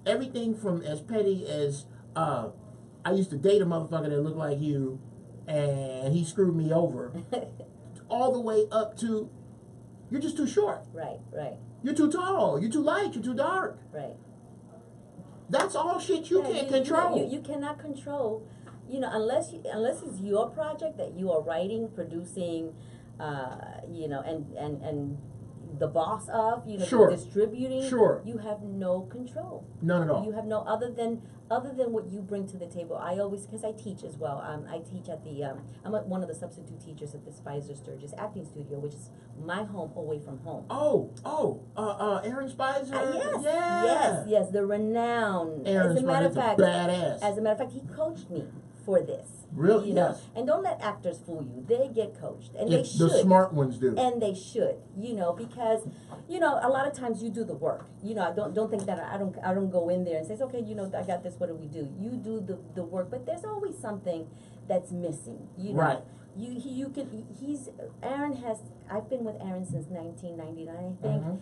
Speaker 2: Everything from as petty as I used to date a motherfucker that looked like you and he screwed me over, all the way up to you're just too short.
Speaker 1: Right.
Speaker 2: You're too tall. You're too light. You're too dark.
Speaker 1: Right.
Speaker 2: That's all shit you can't control.
Speaker 1: You cannot control, unless it's your project that you are writing, producing, and the boss of,
Speaker 2: Sure.
Speaker 1: distributing.
Speaker 2: Sure.
Speaker 1: You have no control.
Speaker 2: None at all.
Speaker 1: You have no other than what you bring to the table. I always, because I teach as well. I teach at the I'm one of the substitute teachers at the Spicer Sturgis Acting Studio, which is my home away from home.
Speaker 2: Aaron Spicer.
Speaker 1: Yes, the renowned.
Speaker 2: Aaron
Speaker 1: As a matter of
Speaker 2: Spicer's
Speaker 1: fact,
Speaker 2: badass.
Speaker 1: As a matter of fact, he coached me for this.
Speaker 2: Really? Yes.
Speaker 1: And don't let actors fool you. They get coached, and they should.
Speaker 2: The smart ones do.
Speaker 1: And they should, because, a lot of times you do the work. I don't think that I don't go in there and say, okay, I got this. What do we do? You do the work, but there's always something that's missing.
Speaker 2: Right.
Speaker 1: Aaron has. I've been with Aaron since 1999, I think,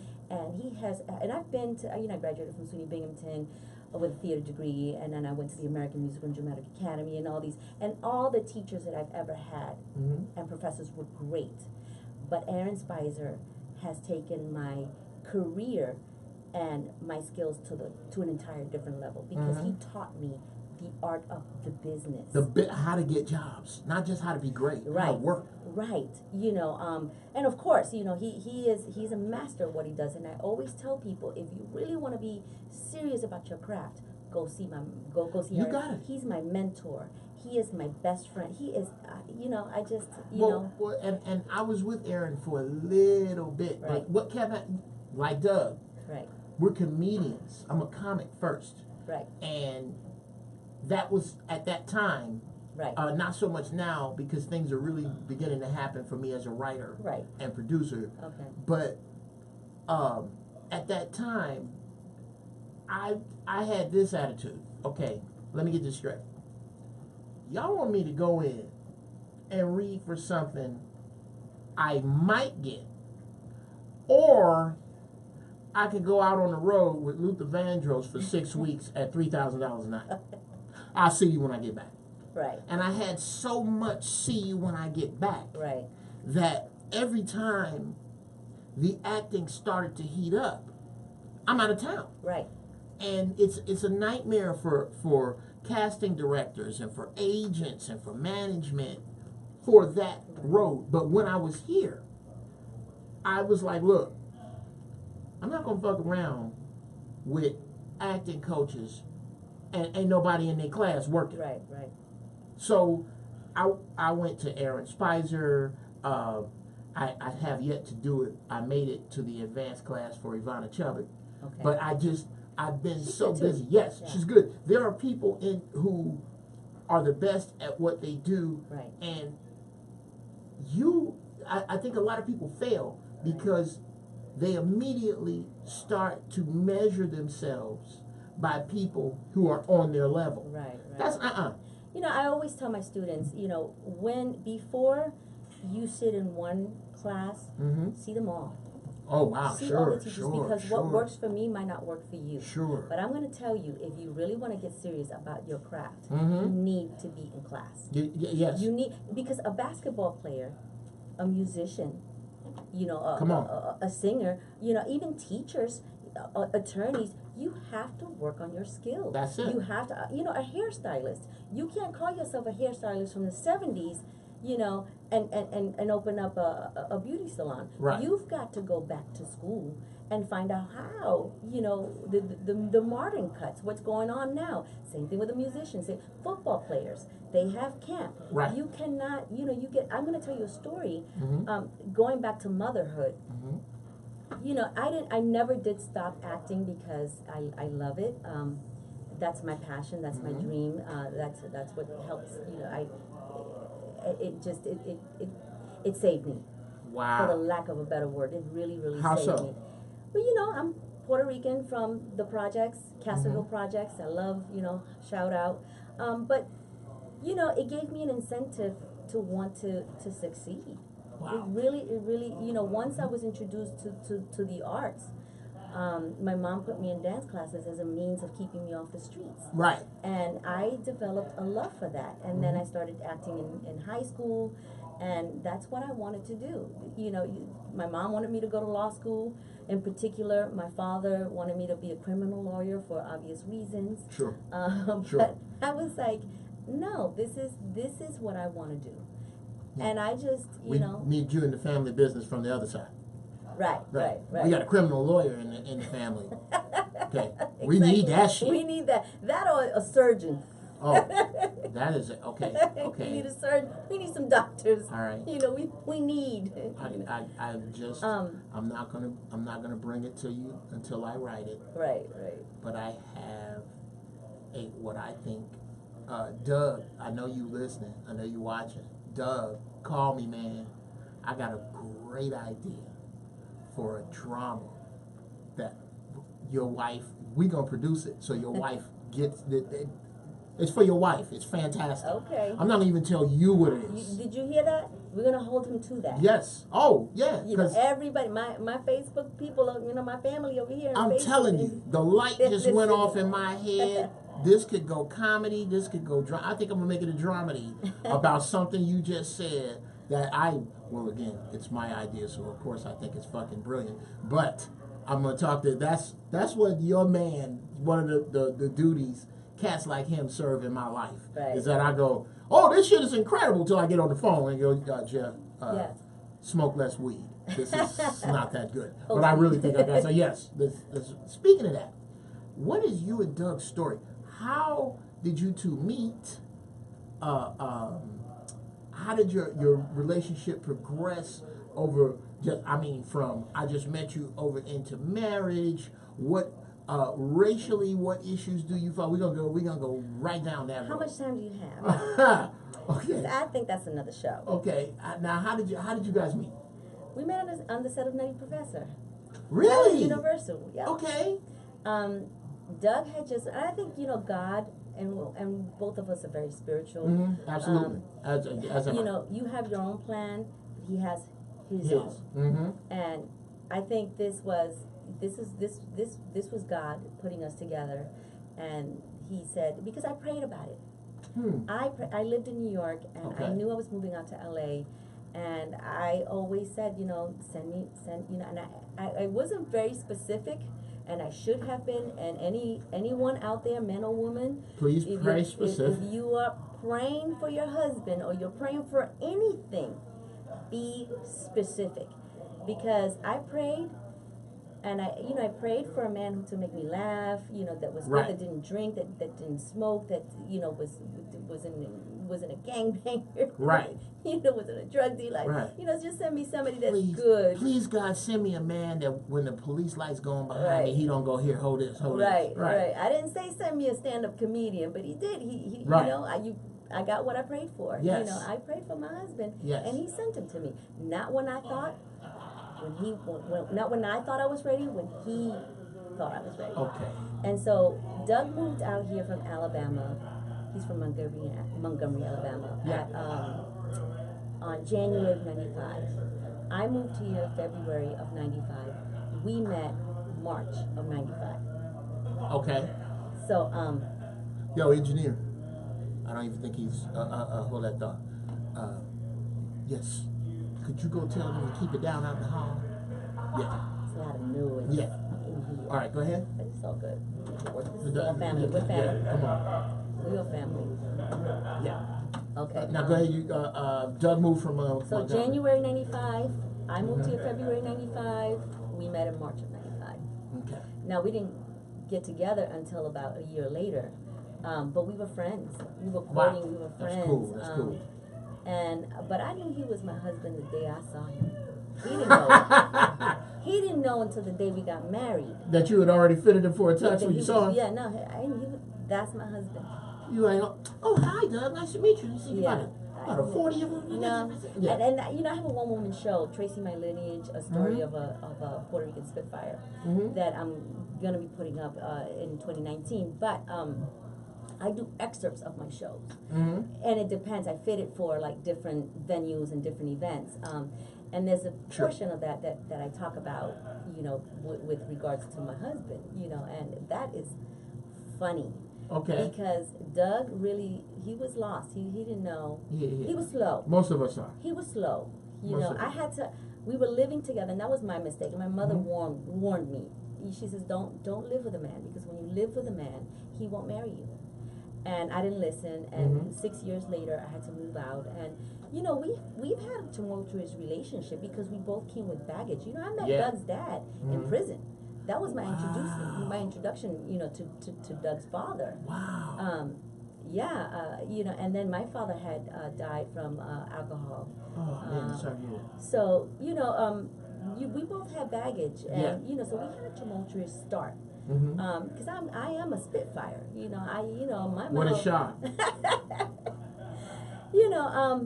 Speaker 1: and I've been to. I graduated from SUNY Binghamton with a theater degree, and then I went to the American Musical and Dramatic Academy, and all the teachers that I've ever had and professors were great, but Aaron Spicer has taken my career and my skills to an entire different level, because he taught me the art of the business.
Speaker 2: How to get jobs, not just how to be great,
Speaker 1: right.
Speaker 2: How to work.
Speaker 1: Right, and of course, he's a master of what he does, and I always tell people, if you really want to be serious about your craft, go see
Speaker 2: You
Speaker 1: Aaron.
Speaker 2: got it.
Speaker 1: He's my mentor. He is my best friend. He is, I just,
Speaker 2: Well, and I was with Aaron for a little bit,
Speaker 1: Right.
Speaker 2: but what kept happening, like Doug,
Speaker 1: Right,
Speaker 2: we're comedians. I'm a comic first,
Speaker 1: right,
Speaker 2: and that was at that time.
Speaker 1: right,
Speaker 2: Not so much now, because things are really beginning to happen for me as a writer
Speaker 1: right,
Speaker 2: and producer.
Speaker 1: okay,
Speaker 2: But at that time, I had this attitude. Okay, let me get this straight. Y'all want me to go in and read for something I might get, or I could go out on the road with Luther Vandross for 6 weeks at $3,000 a night. I'll see you when I get back.
Speaker 1: right,
Speaker 2: And I had so much see you when I get back
Speaker 1: right,
Speaker 2: that every time the acting started to heat up, I'm out of town.
Speaker 1: right,
Speaker 2: And it's a nightmare for casting directors and for agents and for management for that road. But when I was here, I was like, look, I'm not gonna fuck around with acting coaches and ain't nobody in their class working.
Speaker 1: right, right,
Speaker 2: So I went to Aaron Spicer. I have yet to do it. I made it to the advanced class for Ivana Chubbuck.
Speaker 1: okay.
Speaker 2: But I've been
Speaker 1: She's
Speaker 2: so
Speaker 1: good too.
Speaker 2: busy. Yes,
Speaker 1: Yeah.
Speaker 2: she's good. There are people who are the best at what they do.
Speaker 1: Right.
Speaker 2: And I think a lot of people fail because they immediately start to measure themselves by people who are on their level.
Speaker 1: Right, right.
Speaker 2: That's
Speaker 1: I always tell my students, before you sit in one class, see them all.
Speaker 2: Oh wow,
Speaker 1: See
Speaker 2: sure,
Speaker 1: all the teachers,
Speaker 2: sure,
Speaker 1: because
Speaker 2: sure.
Speaker 1: what works for me might not work for you.
Speaker 2: Sure.
Speaker 1: But I'm going to tell you, if you really want to get serious about your craft, you need to be in class.
Speaker 2: Yes.
Speaker 1: You need, because a basketball player, a musician,
Speaker 2: Come on.
Speaker 1: a singer, even teachers, attorneys, you have to work on your skills.
Speaker 2: That's it.
Speaker 1: You have to, a hairstylist. You can't call yourself a hairstylist from the 70s, and open up a beauty salon.
Speaker 2: Right.
Speaker 1: You've got to go back to school and find out how, you know, the modern cuts, what's going on now. Same thing with the musicians, football players, they have camp.
Speaker 2: Right.
Speaker 1: You cannot, you know, I'm going to tell you a story,
Speaker 2: Mm-hmm.
Speaker 1: going back to motherhood.
Speaker 2: Mm-hmm.
Speaker 1: You know, I never did stop acting because I love it. That's my passion, that's my dream, that's what helps, you know, it saved me.
Speaker 2: Wow.
Speaker 1: For the lack of a better word, it really, really
Speaker 2: How
Speaker 1: saved
Speaker 2: so?
Speaker 1: me. Well, you know, I'm Puerto Rican from the projects, Castle Hill projects. I love, you know, shout out. But, you know, it gave me an incentive to want to succeed.
Speaker 2: Wow.
Speaker 1: It really, you know, once I was introduced to the arts, my mom put me in dance classes as a means of keeping me off the streets.
Speaker 2: Right.
Speaker 1: And I developed a love for that. And then I started acting in high school, and that's what I wanted to do. You know, my mom wanted me to go to law school. In particular, my father wanted me to be a criminal lawyer for obvious reasons.
Speaker 2: Sure. Sure.
Speaker 1: But I was like, no, this is what I want to do.
Speaker 2: Yeah.
Speaker 1: And I just,
Speaker 2: We need you in the family business from the other side.
Speaker 1: Right.
Speaker 2: We got a criminal lawyer in the family. Okay. We
Speaker 1: Exactly.
Speaker 2: need that shit.
Speaker 1: We need that. That or a surgeon.
Speaker 2: Oh, that is it. Okay. Okay.
Speaker 1: We need a surgeon. We need some doctors.
Speaker 2: All right.
Speaker 1: You know, we need.
Speaker 2: I just I'm not gonna bring it to you until I write it.
Speaker 1: Right.
Speaker 2: But I have what I think. Doug, I know you listening. I know you watching. Doug, call me, man. I got a great idea for a drama that your wife. We gonna produce it so your wife gets it. It's for your wife. It's fantastic.
Speaker 1: Okay.
Speaker 2: I'm not gonna even tell you what it is.
Speaker 1: Did you hear that? We're gonna hold him to that.
Speaker 2: Yes. Oh, yeah.
Speaker 1: You know, everybody, my Facebook people, you know, my family over here.
Speaker 2: I'm
Speaker 1: Facebook
Speaker 2: telling you, the light just went off in my head. This could go comedy. This could go drama. I think I'm gonna make it a dramedy about something you just said that well, again, it's my idea, so of course I think it's fucking brilliant. But I'm gonna talk to that's what your man. One of the duties cats like him serve in my life is that I go, oh, this shit is incredible till I get on the phone and go, Geoff, smoke less weed. This is not that good. But I really think I got so yes. Speaking of that, what is you and Doug's story? How did you two meet? How did your relationship progress over from I just met you over into marriage? What racially, what issues do you find? We're gonna go right down that road.
Speaker 1: How much time do you have?
Speaker 2: Okay.
Speaker 1: I think that's another show.
Speaker 2: Okay. Now, how did you guys meet?
Speaker 1: We met on the set of Nutty Professor.
Speaker 2: Really?
Speaker 1: Universal. Yeah.
Speaker 2: Okay.
Speaker 1: Doug had just, I think, you know, God and both of us are very spiritual.
Speaker 2: Mm-hmm. Absolutely. As
Speaker 1: you know, you have your own plan. He has his own.
Speaker 2: Mm-hmm.
Speaker 1: And I think this was God putting us together, and he said, because I prayed about it. I lived in New York, and I knew I was moving out to LA, and I always said, you know, send, you know, and I wasn't very specific, and I should have been, and anyone out there, man or woman,
Speaker 2: please pray specific.
Speaker 1: If you are praying for your husband, or you're praying for anything, be specific, because I prayed. And I prayed for a man to make me laugh, you know, that was good, that didn't drink, that didn't smoke, that, you know, wasn't a gangbanger.
Speaker 2: Right.
Speaker 1: You know, wasn't a drug dealer.
Speaker 2: Right.
Speaker 1: You know, just send me somebody that's good.
Speaker 2: Please, God, send me a man that when the police lights going behind me, he don't go, here, hold this, hold this.
Speaker 1: Right. I didn't say send me a stand-up comedian, but he did. He you know, I got what I prayed for.
Speaker 2: Yes.
Speaker 1: You know, I prayed for my husband,
Speaker 2: and
Speaker 1: he sent him to me. Not when I thought. Not when I thought I was ready, when he thought I was ready.
Speaker 2: Okay.
Speaker 1: And so Doug moved out here from Alabama. He's from Montgomery, Alabama.
Speaker 2: Yeah.
Speaker 1: On January of '95. I moved here February of '95. We met March of '95.
Speaker 2: Okay.
Speaker 1: So
Speaker 2: yo, engineer. I don't even think he's hold that thought. Yes. Could you go tell them to keep it down out in the hall? Yeah.
Speaker 1: it's a lot of noise.
Speaker 2: Yeah.
Speaker 1: In here.
Speaker 2: All right, go ahead.
Speaker 1: But it's all good. This
Speaker 2: We're
Speaker 1: is all family. We're family.
Speaker 2: Yeah, come on.
Speaker 1: Real family.
Speaker 2: Yeah.
Speaker 1: Okay.
Speaker 2: Now go ahead. You, Doug moved from.
Speaker 1: So January '95. I moved here February '95. We met in March of '95.
Speaker 2: Okay.
Speaker 1: Now, we didn't get together until about a year later, but we were friends. We were courting, we were friends.
Speaker 2: That's cool, that's cool.
Speaker 1: But I knew he was my husband the day I saw him. He didn't know. He didn't know until the day we got married.
Speaker 2: That you had already fitted him for a touch when you saw him?
Speaker 1: Yeah, no, that's my husband.
Speaker 2: You like, oh, hi, Doug, nice to meet you. You see,
Speaker 1: Yeah.
Speaker 2: about a 40 of them?
Speaker 1: No,
Speaker 2: Yeah.
Speaker 1: and I have a one-woman show, Tracing My Lineage, a story of a Puerto Rican Spitfire, that I'm gonna be putting up in 2019. But I do excerpts of my shows, and it depends. I fit it for like different venues and different events. And there's a portion of that I talk about, with regards to my husband, and that is funny.
Speaker 2: Okay.
Speaker 1: Because Doug really, he was lost. He didn't know.
Speaker 2: Yeah.
Speaker 1: He was slow.
Speaker 2: Most of us are.
Speaker 1: He was slow.
Speaker 2: Most of
Speaker 1: I
Speaker 2: us.
Speaker 1: had to, we were living together, and that was my mistake. My mother warned me. She says, don't live with a man, because when you live with a man, he won't marry you. And I didn't listen, and 6 years later, I had to move out. And, we've had a tumultuous relationship because we both came with baggage. I met Doug's dad in prison. That was my introduction, to Doug's father.
Speaker 2: Wow.
Speaker 1: And then my father had died from alcohol.
Speaker 2: Oh, man, sorry to hear that.
Speaker 1: So, we both had baggage, and so we had a tumultuous start. Because I am a Spitfire. My
Speaker 2: What a
Speaker 1: mouth.
Speaker 2: shot.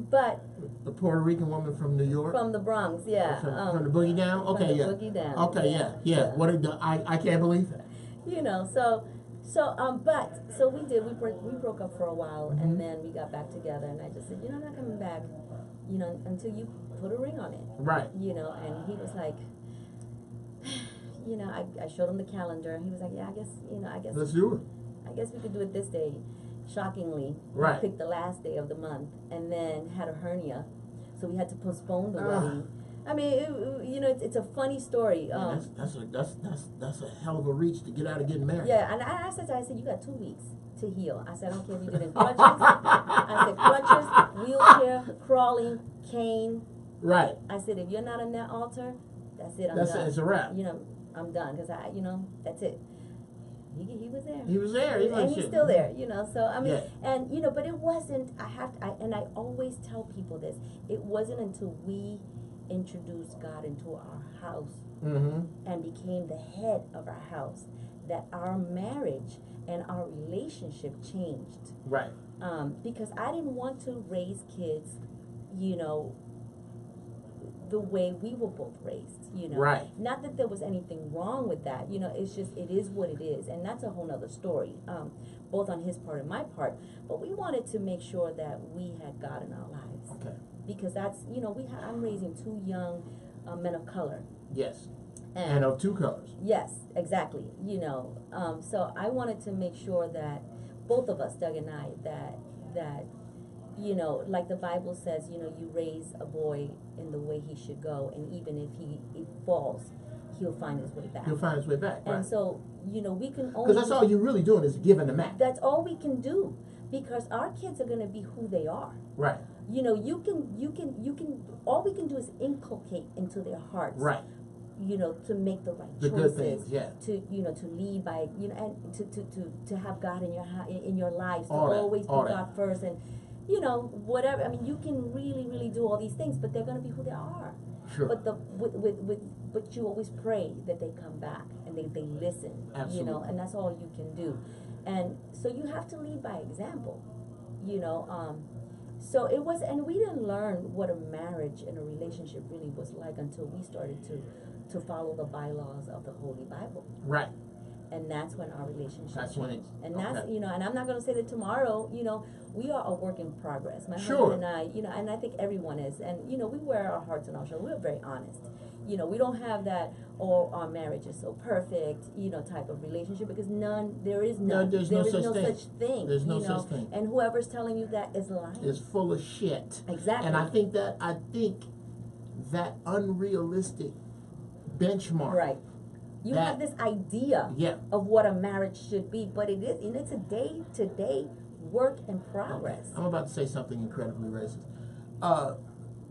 Speaker 1: But
Speaker 2: The Puerto Rican woman from New York?
Speaker 1: from the Bronx, yeah.
Speaker 2: From the Boogie Down? Okay,
Speaker 1: from the
Speaker 2: yeah.
Speaker 1: Boogie Down.
Speaker 2: Okay, yeah. What I can't believe that.
Speaker 1: So we did. We broke up for a while, and then we got back together. And I just said, I'm not coming back, until you put a ring on it.
Speaker 2: Right.
Speaker 1: And he was like, I showed him the calendar, and he was like, yeah, I guess.
Speaker 2: Let's do it.
Speaker 1: I guess we could do it this day. Shockingly,
Speaker 2: Right.
Speaker 1: we picked the last day of the month, and then had a hernia, so we had to postpone the wedding. I mean, it's a funny story.
Speaker 2: Yeah, that's a hell of a reach to get out of getting married.
Speaker 1: Yeah, and I said, you got 2 weeks to heal. I said, I don't care if you did it in crutches. I said, crutches, wheelchair, crawling, cane.
Speaker 2: Right.
Speaker 1: I said, if you're not on that altar, that's it. I'm
Speaker 2: That's
Speaker 1: done.
Speaker 2: it. It's a wrap.
Speaker 1: I'm done, because that's it. He was there.
Speaker 2: He was there.
Speaker 1: And he's still there, So I mean,
Speaker 2: Yeah.
Speaker 1: and but it wasn't. And I always tell people this. It wasn't until we introduced God into our house and became the head of our house that our marriage and our relationship changed.
Speaker 2: Right.
Speaker 1: Because I didn't want to raise kids, the way we were both raised,
Speaker 2: Right.
Speaker 1: Not that there was anything wrong with that, it's just, it is what it is, and that's a whole nother story, both on his part and my part. But we wanted to make sure that we had God in our lives.
Speaker 2: Okay.
Speaker 1: Because that's, I'm raising 2 young men of color.
Speaker 2: Yes. And of 2 colors.
Speaker 1: Yes, exactly. So I wanted to make sure that both of us, Doug and I, that like the Bible says, you raise a boy in the way he should go, and even if he falls, he'll find his way back.
Speaker 2: He'll find his way back.
Speaker 1: And
Speaker 2: right.
Speaker 1: so, we can only...
Speaker 2: Because that's all you're really doing is giving the map.
Speaker 1: That's all we can do, because our kids are going to be who they are.
Speaker 2: Right.
Speaker 1: All we can do is inculcate into their hearts.
Speaker 2: Right.
Speaker 1: To make the right
Speaker 2: The
Speaker 1: choices.
Speaker 2: good things, yeah.
Speaker 1: To lead by, and to have God in your lives, to
Speaker 2: All that,
Speaker 1: always
Speaker 2: all
Speaker 1: put
Speaker 2: that.
Speaker 1: God first, and whatever. I mean, you can really, really do all these things, but they're going to be who they are.
Speaker 2: Sure.
Speaker 1: But but you always pray that they come back and they listen.
Speaker 2: Absolutely.
Speaker 1: And that's all you can do. And so you have to lead by example. So it was, and we didn't learn what a marriage and a relationship really was like until we started to follow the bylaws of the Holy Bible.
Speaker 2: Right.
Speaker 1: And that's when our relationship
Speaker 2: That's when
Speaker 1: changed.
Speaker 2: it-
Speaker 1: And that's,
Speaker 2: okay.
Speaker 1: and I'm not going to say that tomorrow, we are a work in progress. My
Speaker 2: Sure.
Speaker 1: husband and I, and I think everyone is. And, we wear our hearts on our shoulders. We're very honest. We don't have that, our marriage is so perfect, type of relationship, because there is
Speaker 2: No,
Speaker 1: none.
Speaker 2: there's
Speaker 1: There
Speaker 2: no
Speaker 1: is
Speaker 2: such
Speaker 1: no
Speaker 2: thing.
Speaker 1: such thing.
Speaker 2: There's no such thing.
Speaker 1: And whoever's telling you that is lying.
Speaker 2: It's full of shit.
Speaker 1: Exactly.
Speaker 2: And I think that unrealistic benchmark.
Speaker 1: Right. You
Speaker 2: That-
Speaker 1: have this idea
Speaker 2: Yeah.
Speaker 1: of what a marriage should be, but it is, and it's a day-to-day work in progress.
Speaker 2: I'm about to say something incredibly racist.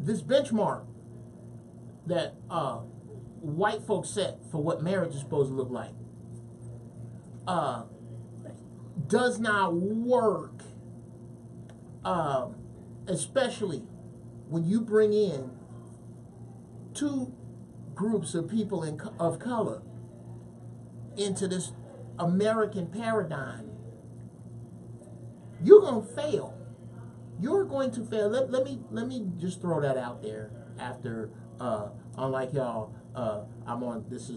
Speaker 2: This benchmark that white folks set for what marriage is supposed to look like does not work, especially when you bring in two groups of people of color into this American paradigm. You're going to fail. You're going to fail. Let me just throw that out there. After unlike y'all, I'm on this.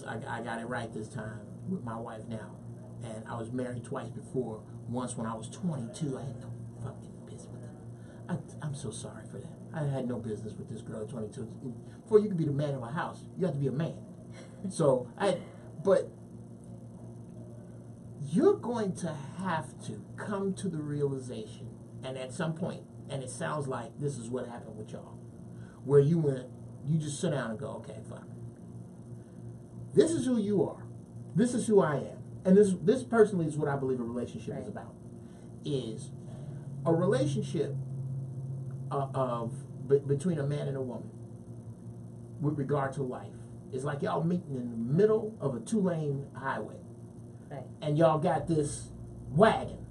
Speaker 2: I got it right this time with my wife now, and I was married twice before. Once when I was 22, I had no fucking business with her. I'm so sorry for that. I had no business with this girl at 22. Before you can be the man of a house, you have to be a man. So but you're going to have to come to the realization, and at some point, and it sounds like this is what happened with y'all, where you just sit down and go, okay, fine. This is who you are. This is who I am. And this personally is what I believe a relationship is about. Is a relationship between a man and a woman with regard to life. It's like y'all meeting in the middle of a 2-lane highway.
Speaker 1: Right.
Speaker 2: And y'all got this wagon.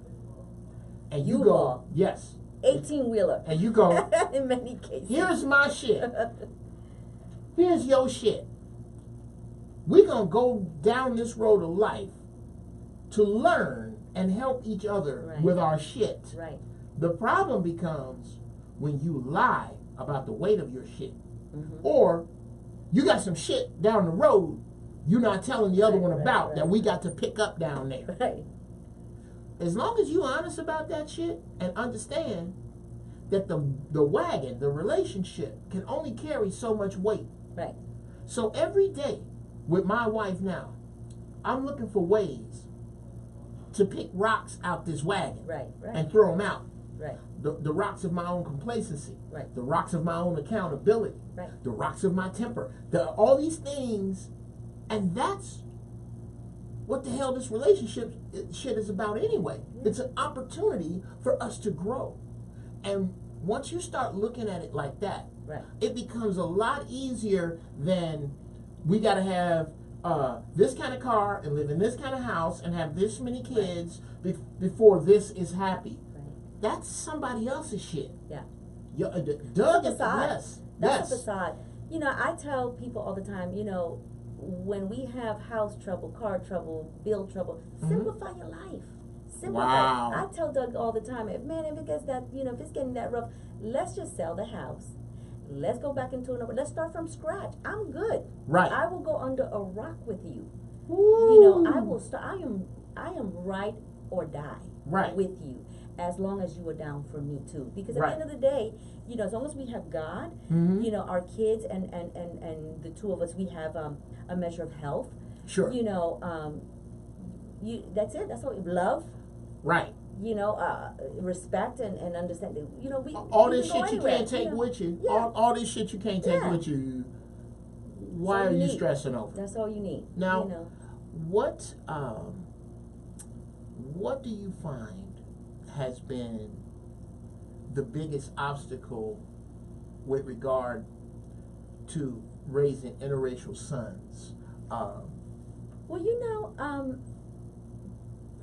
Speaker 2: And you go, yes.
Speaker 1: 18-wheeler.
Speaker 2: And you go,
Speaker 1: in many cases.
Speaker 2: Here's my shit. Here's your shit. We're going to go down this road of life to learn and help each other with our shit.
Speaker 1: Right.
Speaker 2: The problem becomes when you lie about the weight of your shit. Or you got some shit down the road you're not telling the other one about that we got to pick up down there.
Speaker 1: Right.
Speaker 2: As long as you're honest about that shit and understand that the wagon, the relationship, can only carry so much weight.
Speaker 1: Right.
Speaker 2: So every day with my wife now, I'm looking for ways to pick rocks out this wagon.
Speaker 1: Right.
Speaker 2: And throw them out.
Speaker 1: Right.
Speaker 2: The rocks of my own complacency.
Speaker 1: Right.
Speaker 2: The rocks of my own accountability.
Speaker 1: Right.
Speaker 2: The rocks of my temper. All these things. And that's what the hell this relationship shit is about anyway. It's an opportunity for us to grow. And once you start looking at it like that, it becomes a lot easier than we got to have this kind of car and live in this kind of house and have this many kids before this is happy. That's somebody else's shit.
Speaker 1: Yeah.
Speaker 2: Doug
Speaker 1: is
Speaker 2: yes.
Speaker 1: That's a facade. You know, I tell people all the time, you know, when we have house trouble, car trouble, bill trouble, simplify your life. Simplify.
Speaker 2: Wow.
Speaker 1: I tell Doug all the time, if it gets that, you know, if it's getting that rough, let's just sell the house. Let's go back into another. Let's start from scratch. I'm good.
Speaker 2: Right.
Speaker 1: I will go under a rock with you.
Speaker 2: Woo.
Speaker 1: You know, I will start. I am right or die with you, as long as you are down for me too. Because at the end of the day, you know, as long as we have God, you know, our kids and the two of us, we have a measure of health.
Speaker 2: Sure.
Speaker 1: You know, that's it. That's all. Love.
Speaker 2: Right.
Speaker 1: You know, respect and understanding. You know,
Speaker 2: all
Speaker 1: we
Speaker 2: this shit you can't take with you.
Speaker 1: Yeah.
Speaker 2: All this shit you can't take with you. Why are you stressing over?
Speaker 1: That's all you need.
Speaker 2: Now,
Speaker 1: you know.
Speaker 2: What do you find has been the biggest obstacle with regard to raising interracial sons?
Speaker 1: Well, you know,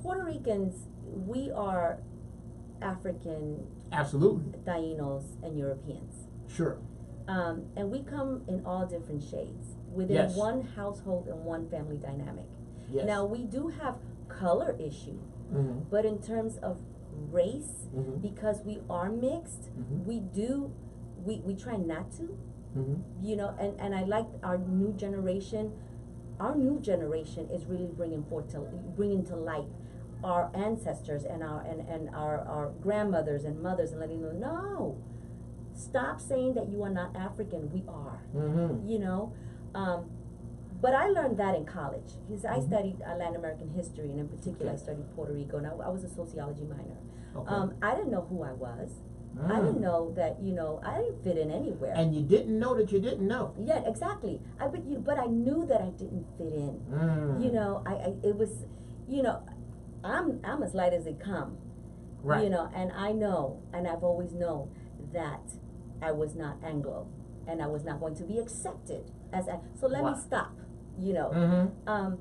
Speaker 1: Puerto Ricans, we are African,
Speaker 2: absolutely,
Speaker 1: Tainos, and Europeans.
Speaker 2: Sure.
Speaker 1: And we come in all different shades within one household and one family dynamic.
Speaker 2: Yes.
Speaker 1: Now, we do have color issue, but in terms of race, because we are mixed, we try not to, you know, and I like our new generation. Our new generation is really bringing to light our ancestors and our grandmothers and mothers, and letting them know, no, stop saying that you are not African. We are, you know. But I learned that in college because I studied Latin American history, and in particular, I studied Puerto Rico, and I was a sociology minor. Okay. I didn't know who I was. I didn't know that, you know, I didn't fit in anywhere.
Speaker 2: And you didn't know that you didn't know.
Speaker 1: Yeah, exactly. But I knew that I didn't fit in. You know, it was, you know, I'm as light as they come. Right. You know, and I know, and I've always known that I was not Anglo. and I was not going to be accepted as a, so let me stop, you know.
Speaker 2: Mm-hmm.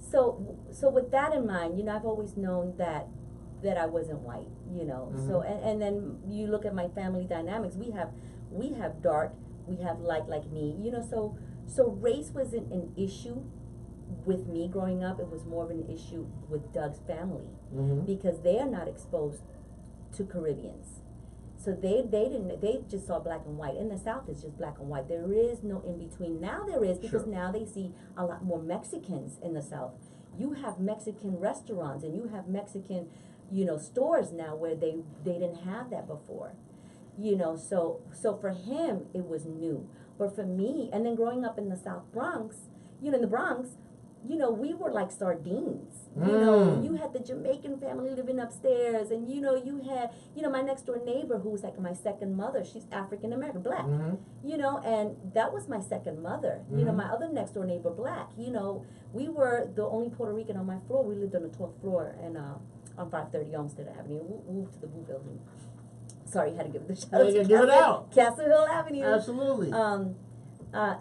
Speaker 1: So with that in mind, you know, I've always known that I wasn't white, you know.
Speaker 2: Mm-hmm.
Speaker 1: So and then you look at my family dynamics. We have dark, we have light like me, you know. So race wasn't an issue with me growing up. It was more of an issue with Doug's family, because they are not exposed to Caribbeans. So they just saw black and white. In the South, it's just black and white. There is no in between. Now there is, because now they see a lot more Mexicans in the South. You have Mexican restaurants and you have Mexican, you know, stores now where they didn't have that before. You know, so for him it was new. But for me, and then growing up in the South Bronx, you know, in the Bronx, you know, we were like sardines. You know, you had the Jamaican family living upstairs, and you know, you had, you know, my next door neighbor who was like my second mother. She's African American, black. You know, and that was my second mother. You know, my other next door neighbor, black. You know, we were the only Puerto Rican on my floor. We lived on the 12th floor and on 530 Olmsted Avenue. We moved to the Blue Building. Sorry, had to give it the shout out.
Speaker 2: Give it out.
Speaker 1: Castle Hill Avenue.
Speaker 2: Absolutely.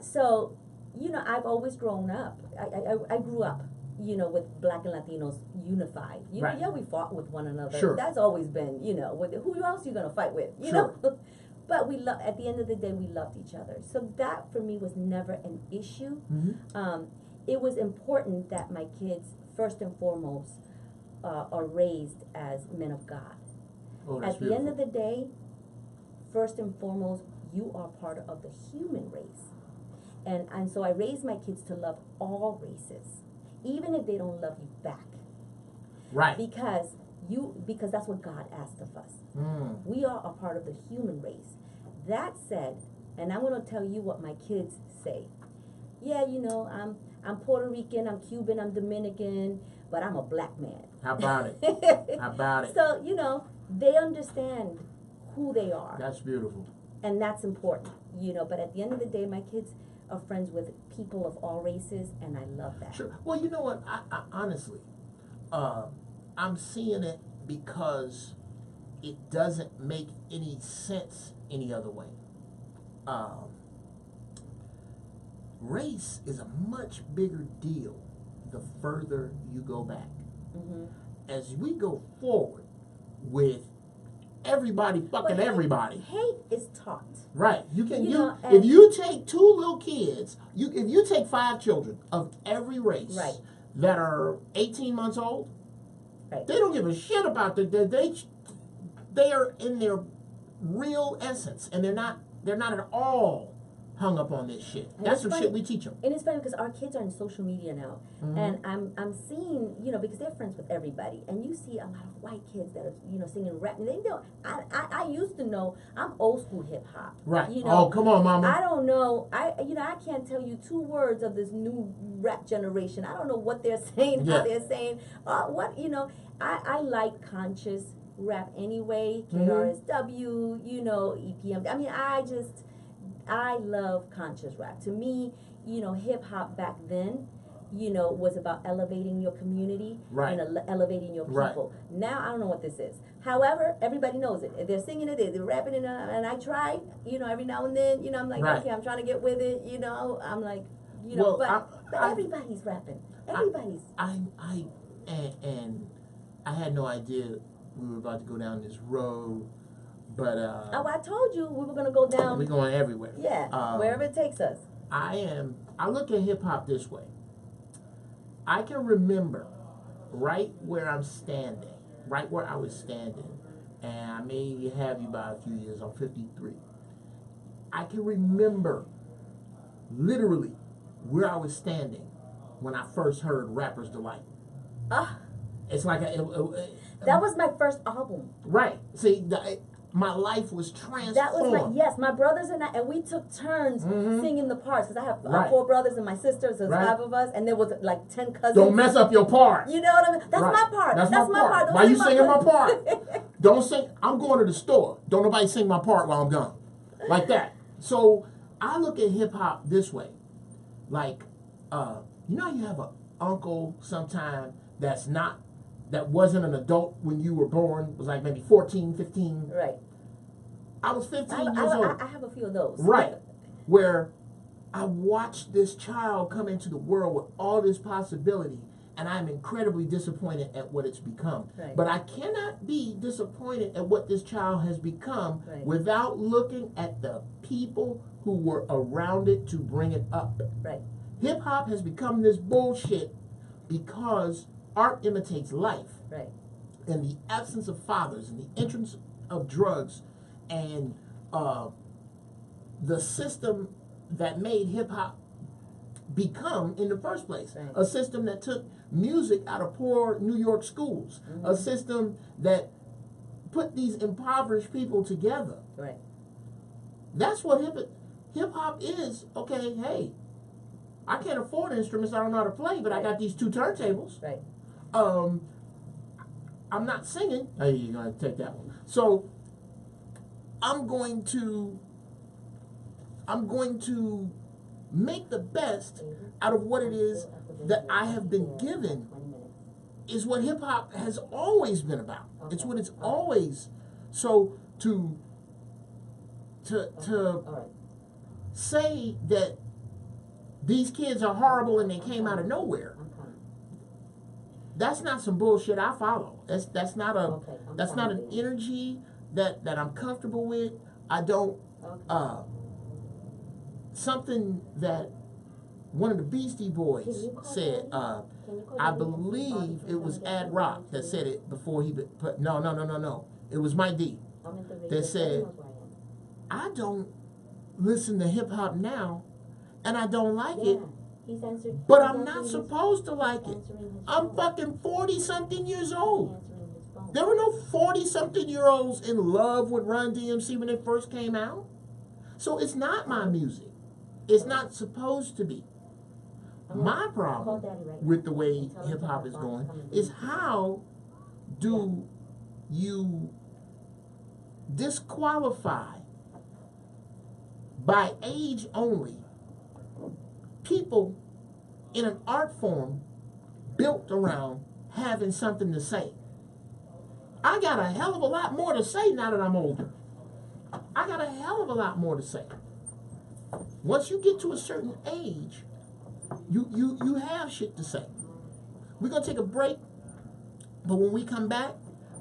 Speaker 1: So, you know, I've always grown up. I grew up, you know, with black and Latinos unified. You know, yeah, we fought with one another.
Speaker 2: Sure.
Speaker 1: That's always been, you know, with who else are you gonna fight with? You know? But we at the end of the day, we loved each other. So that for me was never an issue. It was important that my kids, first and foremost, are raised as men of God.
Speaker 2: Oh, that's
Speaker 1: at the end of the day, first and foremost, you are part of the human race. And so I raised my kids to love all races, even if they don't love you back.
Speaker 2: Right.
Speaker 1: Because that's what God asked of us. We are a part of the human race. That said, and I'm going to tell you what my kids say. Yeah, you know, I'm Puerto Rican, I'm Cuban, I'm Dominican, but I'm a black man.
Speaker 2: How about it? How about it?
Speaker 1: So, you know, they understand who they are.
Speaker 2: That's beautiful.
Speaker 1: And that's important, you know. But at the end of the day, my kids are friends with people of all races, and I love that.
Speaker 2: Sure. Well, you know what? I honestly, I'm seeing it because it doesn't make any sense any other way. Race is a much bigger deal the further you go back. As we go forward with everybody fucking everybody.
Speaker 1: Hate is taught.
Speaker 2: Right. You
Speaker 1: know,
Speaker 2: if you take two little kids, if you take 5 children of every race that are 18 months old, they don't give a shit about they are in their real essence, and they're not at all hung up on this shit. That's some shit we teach them.
Speaker 1: And it's funny because our kids are in social media now, and I'm seeing, you know, because they're friends with everybody, and you see a lot of white kids that are, you know, singing rap. And they don't. I used to know. I'm old school hip hop.
Speaker 2: Right.
Speaker 1: You know,
Speaker 2: oh, come on, mama.
Speaker 1: I don't know. I can't tell you 2 words of this new rap generation. I don't know what they're saying, how they're saying. What, you know, I like conscious rap anyway. KRSW, you know, EPM. I mean, I love conscious rap. To me, you know, hip hop back then, you know, was about elevating your community and elevating your people. Now I don't know what this is. However, everybody knows it. They're singing it, they're rapping it, and I try, you know, every now and then, you know, I'm like, okay, I'm trying to get with it, you know, I'm like, you know, but everybody's rapping. Everybody's.
Speaker 2: And I had no idea we were about to go down this road. But
Speaker 1: I told you we were gonna go down.
Speaker 2: We're going everywhere.
Speaker 1: Yeah, wherever it takes us.
Speaker 2: I look at hip hop this way. I can remember right where I'm standing, right where I was standing, and I may have you by a few years. I'm 53. I can remember literally where I was standing when I first heard Rapper's Delight. It's like
Speaker 1: that was my first album.
Speaker 2: Right. See, my life was transformed.
Speaker 1: That was my brothers and I, and we took turns singing the parts, because I have 4 brothers and my sisters, there's 5 of us, and there was like 10 cousins.
Speaker 2: Don't mess up your part.
Speaker 1: You know what I mean? That's my part. That's my part.
Speaker 2: Why you singing my part? Don't sing. I'm going to the store. Don't nobody sing my part while I'm gone. Like that. So I look at hip hop this way. Like, you know, you have an uncle sometime that wasn't an adult when you were born, was like maybe 14, 15.
Speaker 1: Right.
Speaker 2: I was 15 years old.
Speaker 1: I have a few of those.
Speaker 2: Right. where I watched this child come into the world with all this possibility, and I'm incredibly disappointed at what it's become.
Speaker 1: Right.
Speaker 2: But I cannot be disappointed at what this child has become without looking at the people who were around it to bring it up.
Speaker 1: Right.
Speaker 2: Hip hop has become this bullshit because art imitates life.
Speaker 1: Right.
Speaker 2: And the absence of fathers and the entrance of drugs and the system that made hip hop become in the first place.
Speaker 1: Right.
Speaker 2: A system that took music out of poor New York schools.
Speaker 1: Mm-hmm.
Speaker 2: A system that put these impoverished people together.
Speaker 1: Right.
Speaker 2: That's what hip hop is. Okay, hey, I can't afford instruments I don't know how to play, but I got these 2 turntables.
Speaker 1: Right.
Speaker 2: I'm not singing. Hey, you're gonna take that one. So I'm going to make the best out of what it is that I have been given. Is what hip hop has always been about. It's what it's always. So to say that these kids are horrible and they came out of nowhere, that's not some bullshit I follow. That's not an energy that I'm comfortable with. I don't something that one of the Beastie Boys said, I believe it was Ad Rock that said it before he put, no. It was Mike D that said, I don't listen to hip hop now and I don't like it, but I'm not supposed to like it. I'm fucking 40-something years old. There were no 40-something-year-olds in love with Run DMC when it first came out. So it's not my music. It's not supposed to be. My problem with the way hip-hop is going is how do you disqualify by age only people in an art form built around having something to say? I got a hell of a lot more to say now that I'm older. I got a hell of a lot more to say. Once you get to a certain age, you have shit to say. We're going to take a break, but when we come back,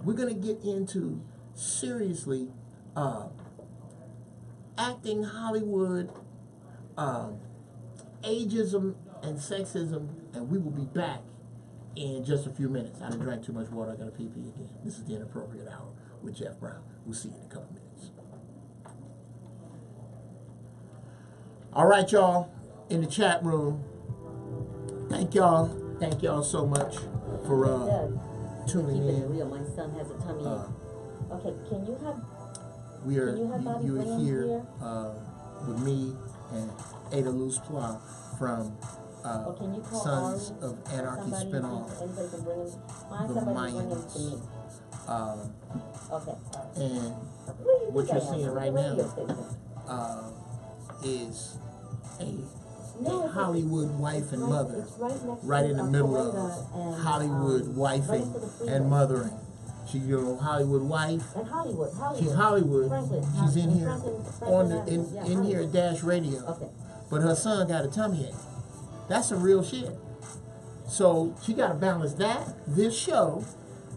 Speaker 2: we're going to get into seriously acting, Hollywood, ageism, and sexism, and we will be back in just a few minutes. I done drank too much water. I got to pee again. This is the Inappropriate Hour with Geoff Brown. We'll see you in a couple minutes. All right, y'all, in the chat room. Thank y'all so much for tuning
Speaker 1: Keep it
Speaker 2: in.
Speaker 1: real. My son has a tummy ache. Okay, can you have?
Speaker 2: You're here with me and Ada Luz Pla from Sons of Anarchy spinoff, the Mayans.
Speaker 1: Okay.
Speaker 2: And what you're seeing right now is a Hollywood wife and mother, right in the middle of Hollywood wifing and mothering. She's your Hollywood wife.
Speaker 1: And Hollywood.
Speaker 2: She's Hollywood.
Speaker 1: Franklin.
Speaker 2: She's in here
Speaker 1: Franklin,
Speaker 2: in here at Dash Radio.
Speaker 1: Okay.
Speaker 2: But her son got a tummy ache. That's some real shit. So she got to balance that. This show.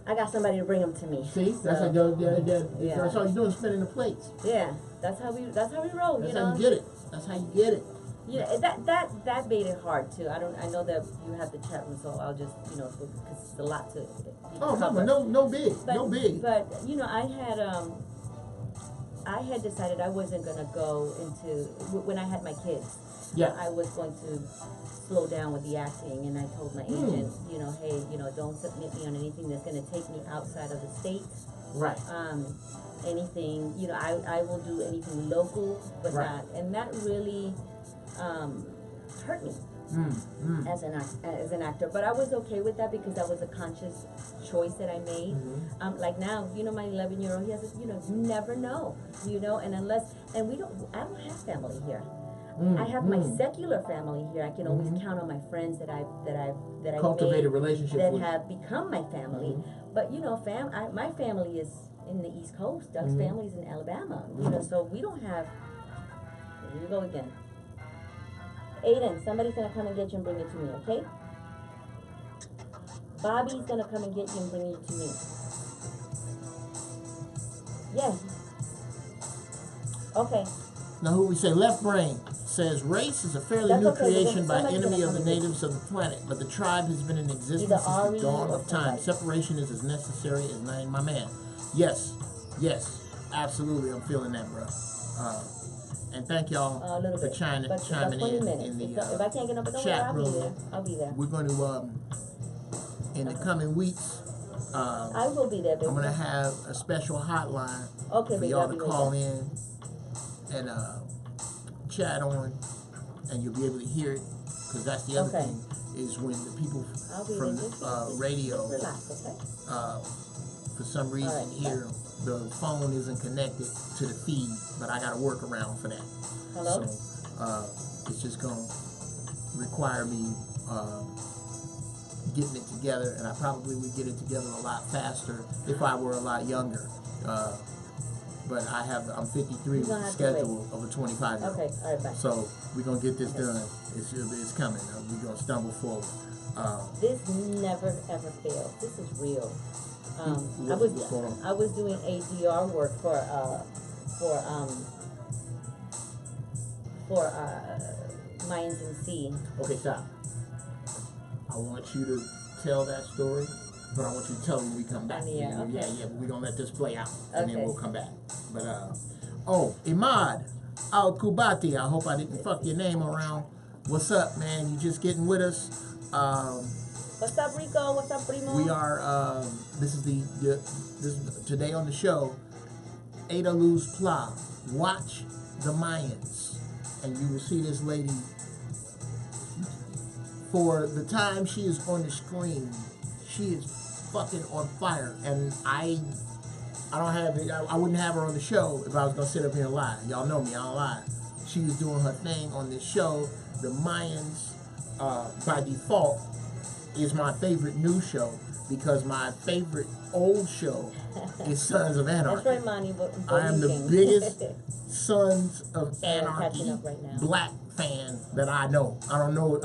Speaker 1: I got somebody to bring them to me.
Speaker 2: See, that's how that's all you're doing, spinning the plates.
Speaker 1: Yeah, that's how we roll.
Speaker 2: That's how you get it. That's how you get it.
Speaker 1: Yeah, that made it hard too. I know that you have the chat room, so I'll just because it's a lot to.
Speaker 2: Cover. No big.
Speaker 1: But I had decided I wasn't gonna go into when I had my kids.
Speaker 2: Yeah.
Speaker 1: I was going to slow down with the acting, and I told my agent, hey, don't submit me on anything that's gonna take me outside of the state.
Speaker 2: Right.
Speaker 1: Anything, I will do anything local, but not, and that really hurt me as an actor. But I was okay with that because that was a conscious choice that I made. Like now, my 11-year-old, he has, you never know, and I don't have family here. I have my secular family here. I can always count on my friends that I've
Speaker 2: cultivated relationships
Speaker 1: that
Speaker 2: with.
Speaker 1: have become my family. But my family is in the East Coast. Doug's family's in Alabama. So we don't have Here we go again. Aiden, somebody's gonna come and get you and bring it to me, okay? Bobby's gonna come and get you and bring it to me. Yeah. Okay.
Speaker 2: Now who we say? Left Brain says race is a fairly
Speaker 1: That's
Speaker 2: new
Speaker 1: okay,
Speaker 2: creation by
Speaker 1: somebody's
Speaker 2: enemy
Speaker 1: gonna
Speaker 2: of the
Speaker 1: come and get
Speaker 2: natives of the planet, but the tribe has been in existence
Speaker 1: Either
Speaker 2: since the
Speaker 1: Ari
Speaker 2: dawn
Speaker 1: or
Speaker 2: of time.
Speaker 1: somebody.
Speaker 2: Separation is as necessary as nine, my man. Yes, absolutely. I'm feeling that, bro. And thank y'all
Speaker 1: A little
Speaker 2: for
Speaker 1: bit.
Speaker 2: chiming
Speaker 1: But about 20
Speaker 2: in
Speaker 1: minutes.
Speaker 2: the
Speaker 1: If I can't get up,
Speaker 2: chat
Speaker 1: I'll be
Speaker 2: room.
Speaker 1: there. I'll be there.
Speaker 2: We're going to in the coming weeks.
Speaker 1: I will be there, baby.
Speaker 2: I'm gonna have a special hotline
Speaker 1: Okay,
Speaker 2: for
Speaker 1: baby,
Speaker 2: y'all
Speaker 1: I'll
Speaker 2: to
Speaker 1: be
Speaker 2: call
Speaker 1: right
Speaker 2: in and chat on, and you'll be able to hear it. Because that's the other
Speaker 1: Okay.
Speaker 2: thing is when the people
Speaker 1: I'll be
Speaker 2: from
Speaker 1: there.
Speaker 2: the radio,
Speaker 1: Just relax, okay?
Speaker 2: for some reason
Speaker 1: All right.
Speaker 2: here, the phone isn't connected to the feed, but I got to work around for that.
Speaker 1: Hello?
Speaker 2: So it's just gonna require me getting it together, and I probably would get it together a lot faster if I were a lot younger. But I'm 53 with a schedule of a 25-year-old.
Speaker 1: Okay, all right, bye.
Speaker 2: So we're gonna get this done. It's coming. We're gonna stumble forward.
Speaker 1: This never ever fails. This is real.
Speaker 2: What's going on?
Speaker 1: I was doing ADR work for Mayans Ada.
Speaker 2: Okay, stop. I want you to tell that story, but I want you to tell them when we come back.
Speaker 1: Yeah, okay.
Speaker 2: Yeah, but we're gonna let this play out, and then
Speaker 1: Okay.
Speaker 2: we'll come back. But Imad Al Kubati, I hope I didn't fuck your name around. What's up, man? You just getting with us?
Speaker 1: What's up, Rico? What's up, Primo?
Speaker 2: We are. This is today on the show. Ada Luz Pla. Watch the Mayans, and you will see this lady. For the time she is on the screen, she is fucking on fire, and I don't have it. I wouldn't have her on the show if I was gonna sit up here and lie. Y'all know me, I don't lie. She is doing her thing on this show. The Mayans, by default, is my favorite new show because my favorite old show is Sons of Anarchy.
Speaker 1: That's right, Monty.
Speaker 2: I am the biggest Sons of
Speaker 1: Sorry, I'm catching
Speaker 2: Anarchy
Speaker 1: up right now.
Speaker 2: black fan that I know. I don't know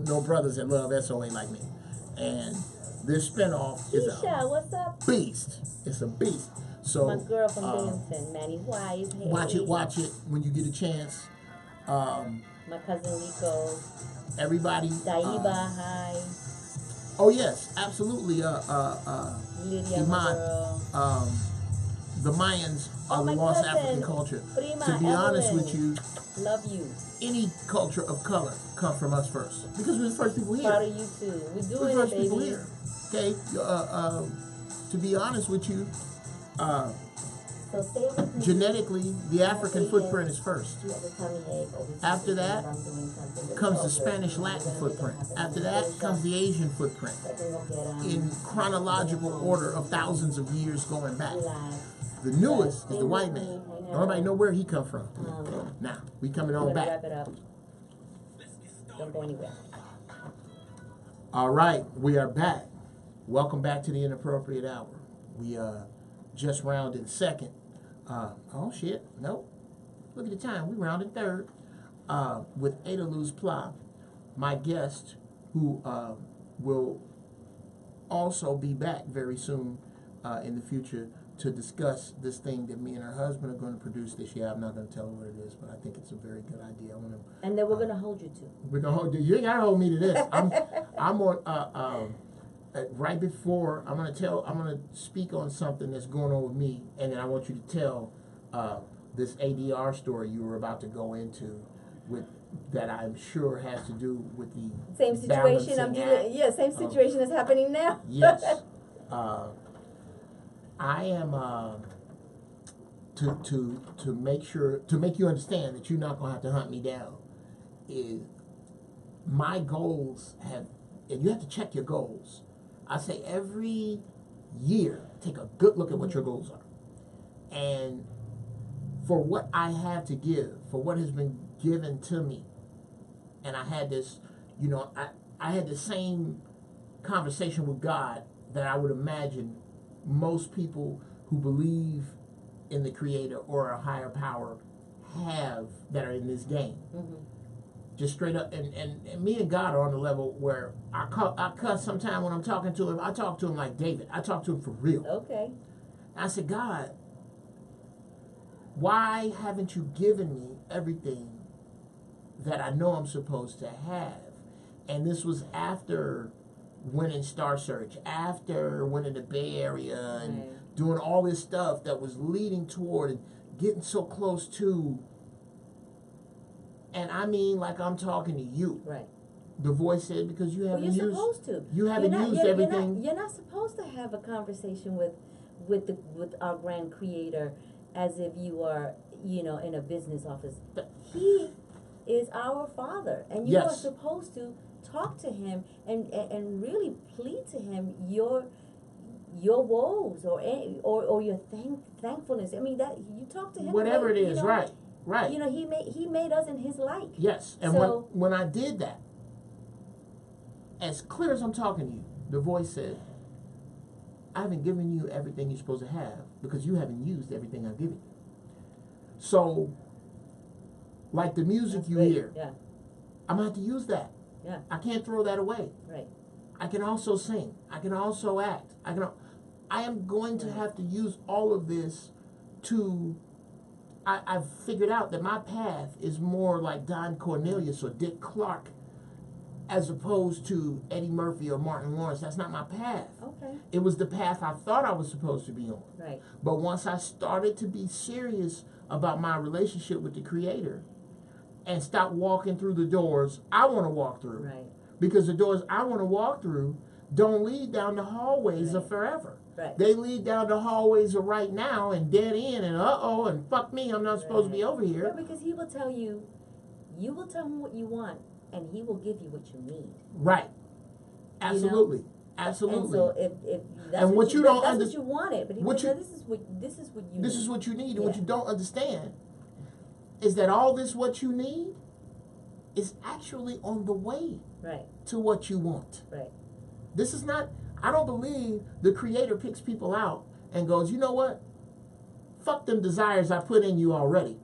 Speaker 2: no brothers that love SOA like me. And this spinoff is
Speaker 1: Keisha,
Speaker 2: a
Speaker 1: what's up?
Speaker 2: beast. It's a beast. So
Speaker 1: My girl from Binghamton, Manny's wife. Hey.
Speaker 2: watch it when you get a chance.
Speaker 1: My cousin Rico.
Speaker 2: Everybody.
Speaker 1: Daiba, hi.
Speaker 2: Oh yes, absolutely.
Speaker 1: Lydia, my
Speaker 2: Iman,
Speaker 1: girl.
Speaker 2: the Mayans are
Speaker 1: Oh,
Speaker 2: the
Speaker 1: my
Speaker 2: lost
Speaker 1: cousin,
Speaker 2: African culture.
Speaker 1: Prima
Speaker 2: To be honest
Speaker 1: Evelyn.
Speaker 2: with you,
Speaker 1: Love you.
Speaker 2: any culture of color come from us first because we're the first people here.
Speaker 1: Proud of you too. We're
Speaker 2: We're
Speaker 1: doing
Speaker 2: the
Speaker 1: it,
Speaker 2: first people
Speaker 1: baby.
Speaker 2: here. Okay. To be honest with you,
Speaker 1: So stay with me.
Speaker 2: genetically, the African footprint is first.
Speaker 1: You ever tell me, hey,
Speaker 2: After that
Speaker 1: I'm doing something
Speaker 2: comes the
Speaker 1: really
Speaker 2: Spanish
Speaker 1: good,
Speaker 2: Latin
Speaker 1: we're gonna
Speaker 2: footprint.
Speaker 1: make it happen.
Speaker 2: After that comes the Asian footprint.
Speaker 1: So I can go get,
Speaker 2: In chronological order of thousands of years going back.
Speaker 1: relax.
Speaker 2: The newest is the white man. Nobody know where he come from.
Speaker 1: Um,
Speaker 2: Now, we coming
Speaker 1: We're
Speaker 2: on
Speaker 1: gonna
Speaker 2: back.
Speaker 1: wrap it up. Don't go anywhere.
Speaker 2: All right, we are back. Welcome back to the Inappropriate Hour. We just rounded second. Oh shit, nope. Look at the time. We rounded third with Ada Luz Pla, my guest, who will also be back very soon in the future to discuss this thing that me and her husband are going to produce this year. I'm not going to tell her what it is, but I think it's a very good idea. I want to.
Speaker 1: And then we're gonna hold you to.
Speaker 2: We're gonna hold you. You ain't gotta hold me to this. I'm on. Right before I'm gonna speak on something that's going on with me, and then I want you to tell this ADR story you were about to go into, with that I'm sure has to do with the
Speaker 1: Same situation I'm
Speaker 2: balancing
Speaker 1: dealing.
Speaker 2: act
Speaker 1: Yeah, same situation that's happening now.
Speaker 2: Yes. I am to make sure to make you understand that you're not gonna have to hunt me down. Is my goals have, and you have to check your goals. I say every year, take a good look at what your goals are, and for what I have to give, for what has been given to me, and I had this, I had the same conversation with God that I would imagine most people who believe in the Creator or a higher power have that are in this game.
Speaker 1: Mm-hmm.
Speaker 2: Just straight up, and me and God are on the level where I cuss sometimes when I'm talking to him. I talk to him like David. I talk to him for real.
Speaker 1: Okay.
Speaker 2: I said, God, why haven't you given me everything that I know I'm supposed to have? And this was after winning Star Search, after winning the Bay Area, and doing all this stuff that was leading toward and getting so close to. And I mean, like I'm talking to you.
Speaker 1: Right.
Speaker 2: The voice said, because you haven't
Speaker 1: you're
Speaker 2: used.
Speaker 1: supposed to.
Speaker 2: You haven't used everything.
Speaker 1: You're not supposed to have a conversation with our grand creator as if you are, in a business office. He is our Father, and you are supposed to talk to him and really plead to him your woes or your thankfulness. I mean, that you talk to him.
Speaker 2: Whatever it is, right. Right.
Speaker 1: He made us in his light.
Speaker 2: Yes. And so, when I did that, as clear as I'm talking to you, the voice said, I haven't given you everything you're supposed to have because you haven't used everything I've given you. So, like the music you hear, I'm going to have to use that.
Speaker 1: Yeah.
Speaker 2: I can't throw that away.
Speaker 1: Right.
Speaker 2: I can also sing. I can also act. I am going to have to use all of this to... I've figured out that my path is more like Don Cornelius or Dick Clark as opposed to Eddie Murphy or Martin Lawrence. That's not my path.
Speaker 1: Okay.
Speaker 2: It was the path I thought I was supposed to be on.
Speaker 1: Right.
Speaker 2: But once I started to be serious about my relationship with the Creator and stop walking through the doors I want to walk through.
Speaker 1: Right.
Speaker 2: Because the doors I want to walk through don't lead down the hallways of forever.
Speaker 1: Right.
Speaker 2: They lead down the hallways of right now and dead end and and fuck me, I'm not supposed to be over here.
Speaker 1: Yeah, because he will tell you will tell him what you want and he will give you what you need.
Speaker 2: Right. Absolutely. Absolutely.
Speaker 1: And so if that's
Speaker 2: and what you don't
Speaker 1: that's what you wanted, but he said this is what you
Speaker 2: This
Speaker 1: need.
Speaker 2: is what you need, and what you don't understand is that all this what you need is actually on the way to what you want.
Speaker 1: Right.
Speaker 2: This is not, I don't believe the Creator picks people out and goes, you know what? Fuck them desires I put in you already.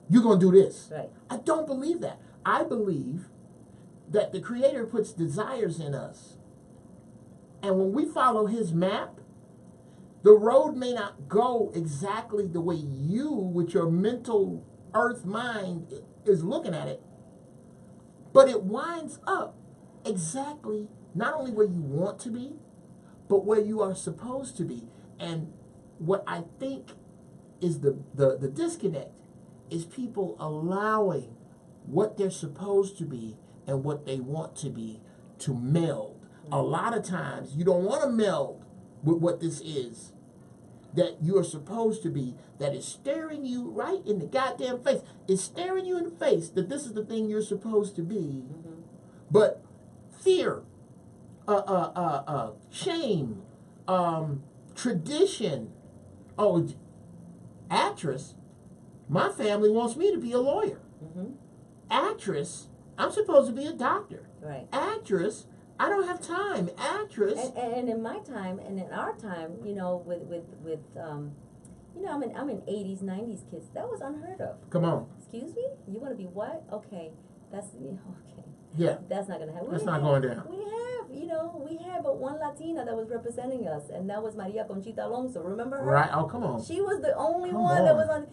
Speaker 2: You're going to do this.
Speaker 1: Right.
Speaker 2: I don't believe that. I believe that the Creator puts desires in us. And when we follow his map, the road may not go exactly the way you, with your mental earth mind, is looking at it, but it winds up exactly not only where you want to be, but where you are supposed to be. And what I think is the disconnect is people allowing what they're supposed to be and what they want to be to meld. A lot of times you don't want to meld with what this is that you are supposed to be, that is staring you right in the goddamn face. It's staring you in the face that this is the thing you're supposed to be. Mm-hmm. But fear, shame, tradition. Oh, actress, my family wants me to be a lawyer. Mm-hmm. Actress, I'm supposed to be a doctor.
Speaker 1: Right.
Speaker 2: Actress, I don't have time. Actress.
Speaker 1: And in my time, and in our time, I'm in 80s, 90s kids. That was unheard of.
Speaker 2: Come on.
Speaker 1: Excuse me? You want to be what? Okay. That's, okay.
Speaker 2: Yeah.
Speaker 1: That's not going to happen.
Speaker 2: That's not going down.
Speaker 1: We had but one Latina that was representing us, and that was Maria Conchita Alonso. Remember her?
Speaker 2: Right. Oh, come on.
Speaker 1: She was the only one that was on,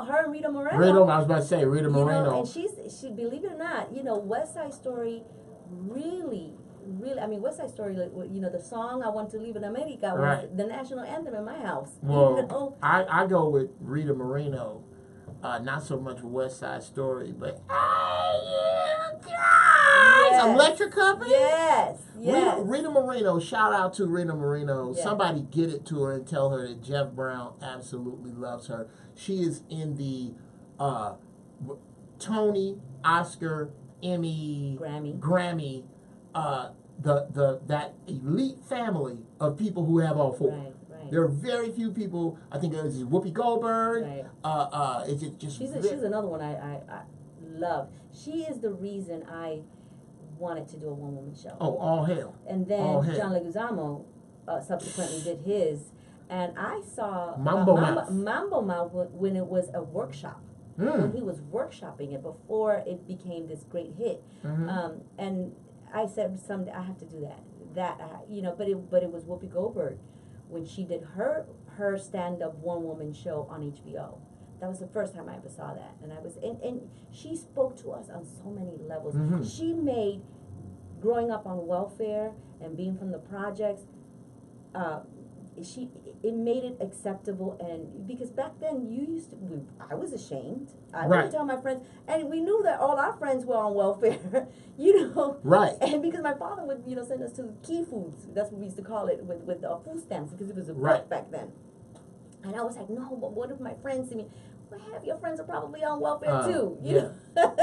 Speaker 1: her and Rita Moreno.
Speaker 2: I was about to say, Rita Moreno.
Speaker 1: And she, believe it or not, West Side Story really, I mean, West Side Story, the song "I Want to Live in America" was the national anthem in my house.
Speaker 2: Well, I go with Rita Moreno, not so much West Side Story, but Electric Company.
Speaker 1: Yes.
Speaker 2: Rita Moreno. Shout out to Rita Moreno. Yes. Somebody get it to her and tell her that Geoff Brown absolutely loves her. She is in the Tony, Oscar, Emmy, Grammy. That elite family of people who have all four. Right. There are very few people. I think it's Whoopi Goldberg. Right. Is it just?
Speaker 1: She's another one I love. She is the reason I wanted to do a one-woman show.
Speaker 2: Oh, all hell.
Speaker 1: And then John Leguizamo subsequently did his, and I saw
Speaker 2: Mambo Mouth
Speaker 1: when it was a workshop. when he was workshopping it before it became this great hit. And I said someday I have to do that. But it was Whoopi Goldberg when she did her stand-up one-woman show on HBO. That was the first time I ever saw that, and she spoke to us on so many levels. She made growing up on welfare and being from the projects, it made it acceptable, and because back then I was ashamed. I wouldn't tell my friends, and we knew that all our friends were on welfare,
Speaker 2: Right.
Speaker 1: And because my father would, send us to key foods. That's what we used to call it with food stamps because it was a book back then. And I was like, no, but what if my friends see me? Well, half your friends are probably on welfare too. You know?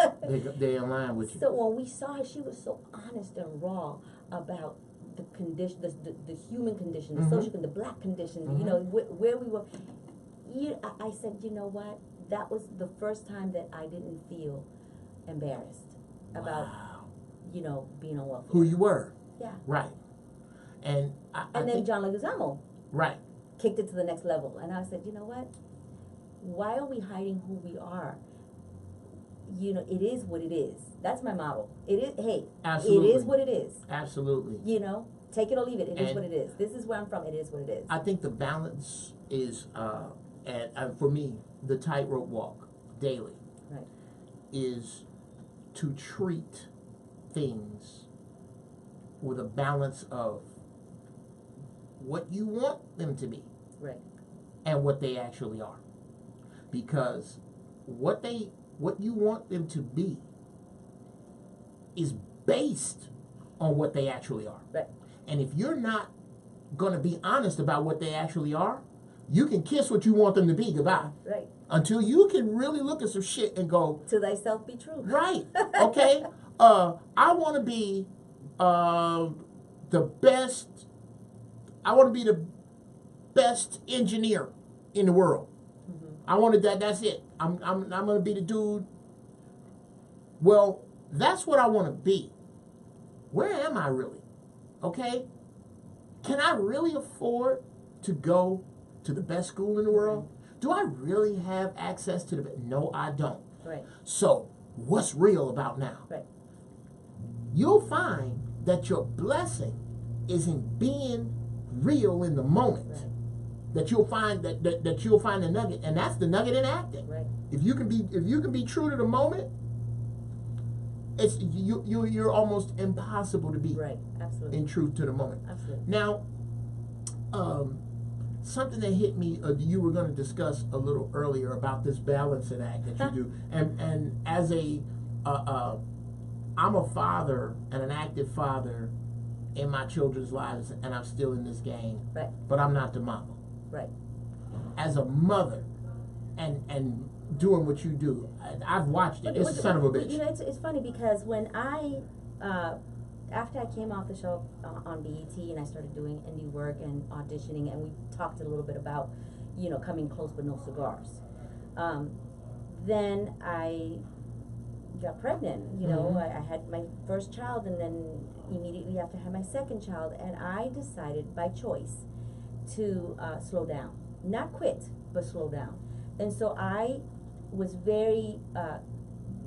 Speaker 2: They align with you.
Speaker 1: So when we saw her, she was so honest and raw about the condition, the human condition, the social condition, the black condition, where we were. I said, you know what? That was the first time that I didn't feel embarrassed about, being on welfare.
Speaker 2: Who you were.
Speaker 1: Yeah.
Speaker 2: Right. And
Speaker 1: then John Leguizamo.
Speaker 2: Right.
Speaker 1: Kicked it to the next level. And I said, you know what? Why are we hiding who we are? It is what it is. That's my model. It is, hey,
Speaker 2: absolutely.
Speaker 1: It is what it is.
Speaker 2: Absolutely.
Speaker 1: Take it or leave it. It is what it is. This is where I'm from. It is what it is.
Speaker 2: I think the balance is, and for me, the tightrope walk daily is to treat things with a balance of what you want them to be and what they actually are. Because what you want them to be is based on what they actually are.
Speaker 1: Right.
Speaker 2: And if you're not going to be honest about what they actually are, you can kiss what you want them to be goodbye.
Speaker 1: Right.
Speaker 2: Until you can really look at some shit and go,
Speaker 1: to thyself be true.
Speaker 2: Right. Okay. I want to be the best. I want to be the best engineer in the world. I wanted that. That's it. I'm gonna be the dude. Well, that's what I want to be. Where am I really? Okay. Can I really afford to go to the best school in the world? Do I really have access to the? No, I don't.
Speaker 1: Right.
Speaker 2: So, what's real about now?
Speaker 1: Right.
Speaker 2: You'll find that your blessing is in being real in the moment.
Speaker 1: Right.
Speaker 2: That you'll find that you'll find the nugget, and that's the nugget in acting.
Speaker 1: Right.
Speaker 2: If you can be true to the moment, it's you're almost impossible to be in truth to the moment.
Speaker 1: Absolutely.
Speaker 2: Now, something that hit me, you were going to discuss a little earlier about this balancing act that you do, and as I'm a father and an active father in my children's lives, and I'm still in this game.
Speaker 1: Right.
Speaker 2: But I'm not the mama.
Speaker 1: Right.
Speaker 2: As a mother, and doing what you do, I've watched it. It's a son of a bitch.
Speaker 1: It's funny because when I, after I came off the show on BET and I started doing indie work and auditioning, and we talked a little bit about, coming close but no cigars. Then I got pregnant. I had my first child, and then immediately after I had my second child, and I decided by choice to slow down, not quit, but slow down. And so I was very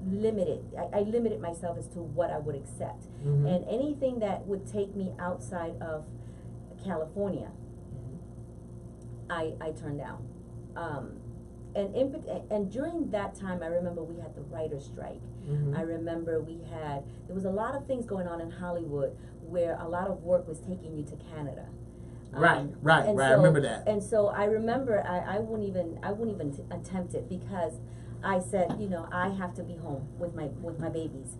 Speaker 1: limited. I limited myself as to what I would accept, and anything that would take me outside of California, I turned down. And during that time, I remember we had the writer's strike. I remember there was a lot of things going on in Hollywood where a lot of work was taking you to Canada.
Speaker 2: Right.
Speaker 1: So,
Speaker 2: I remember that.
Speaker 1: And so I remember I wouldn't even attempt it because I said, I have to be home with my babies.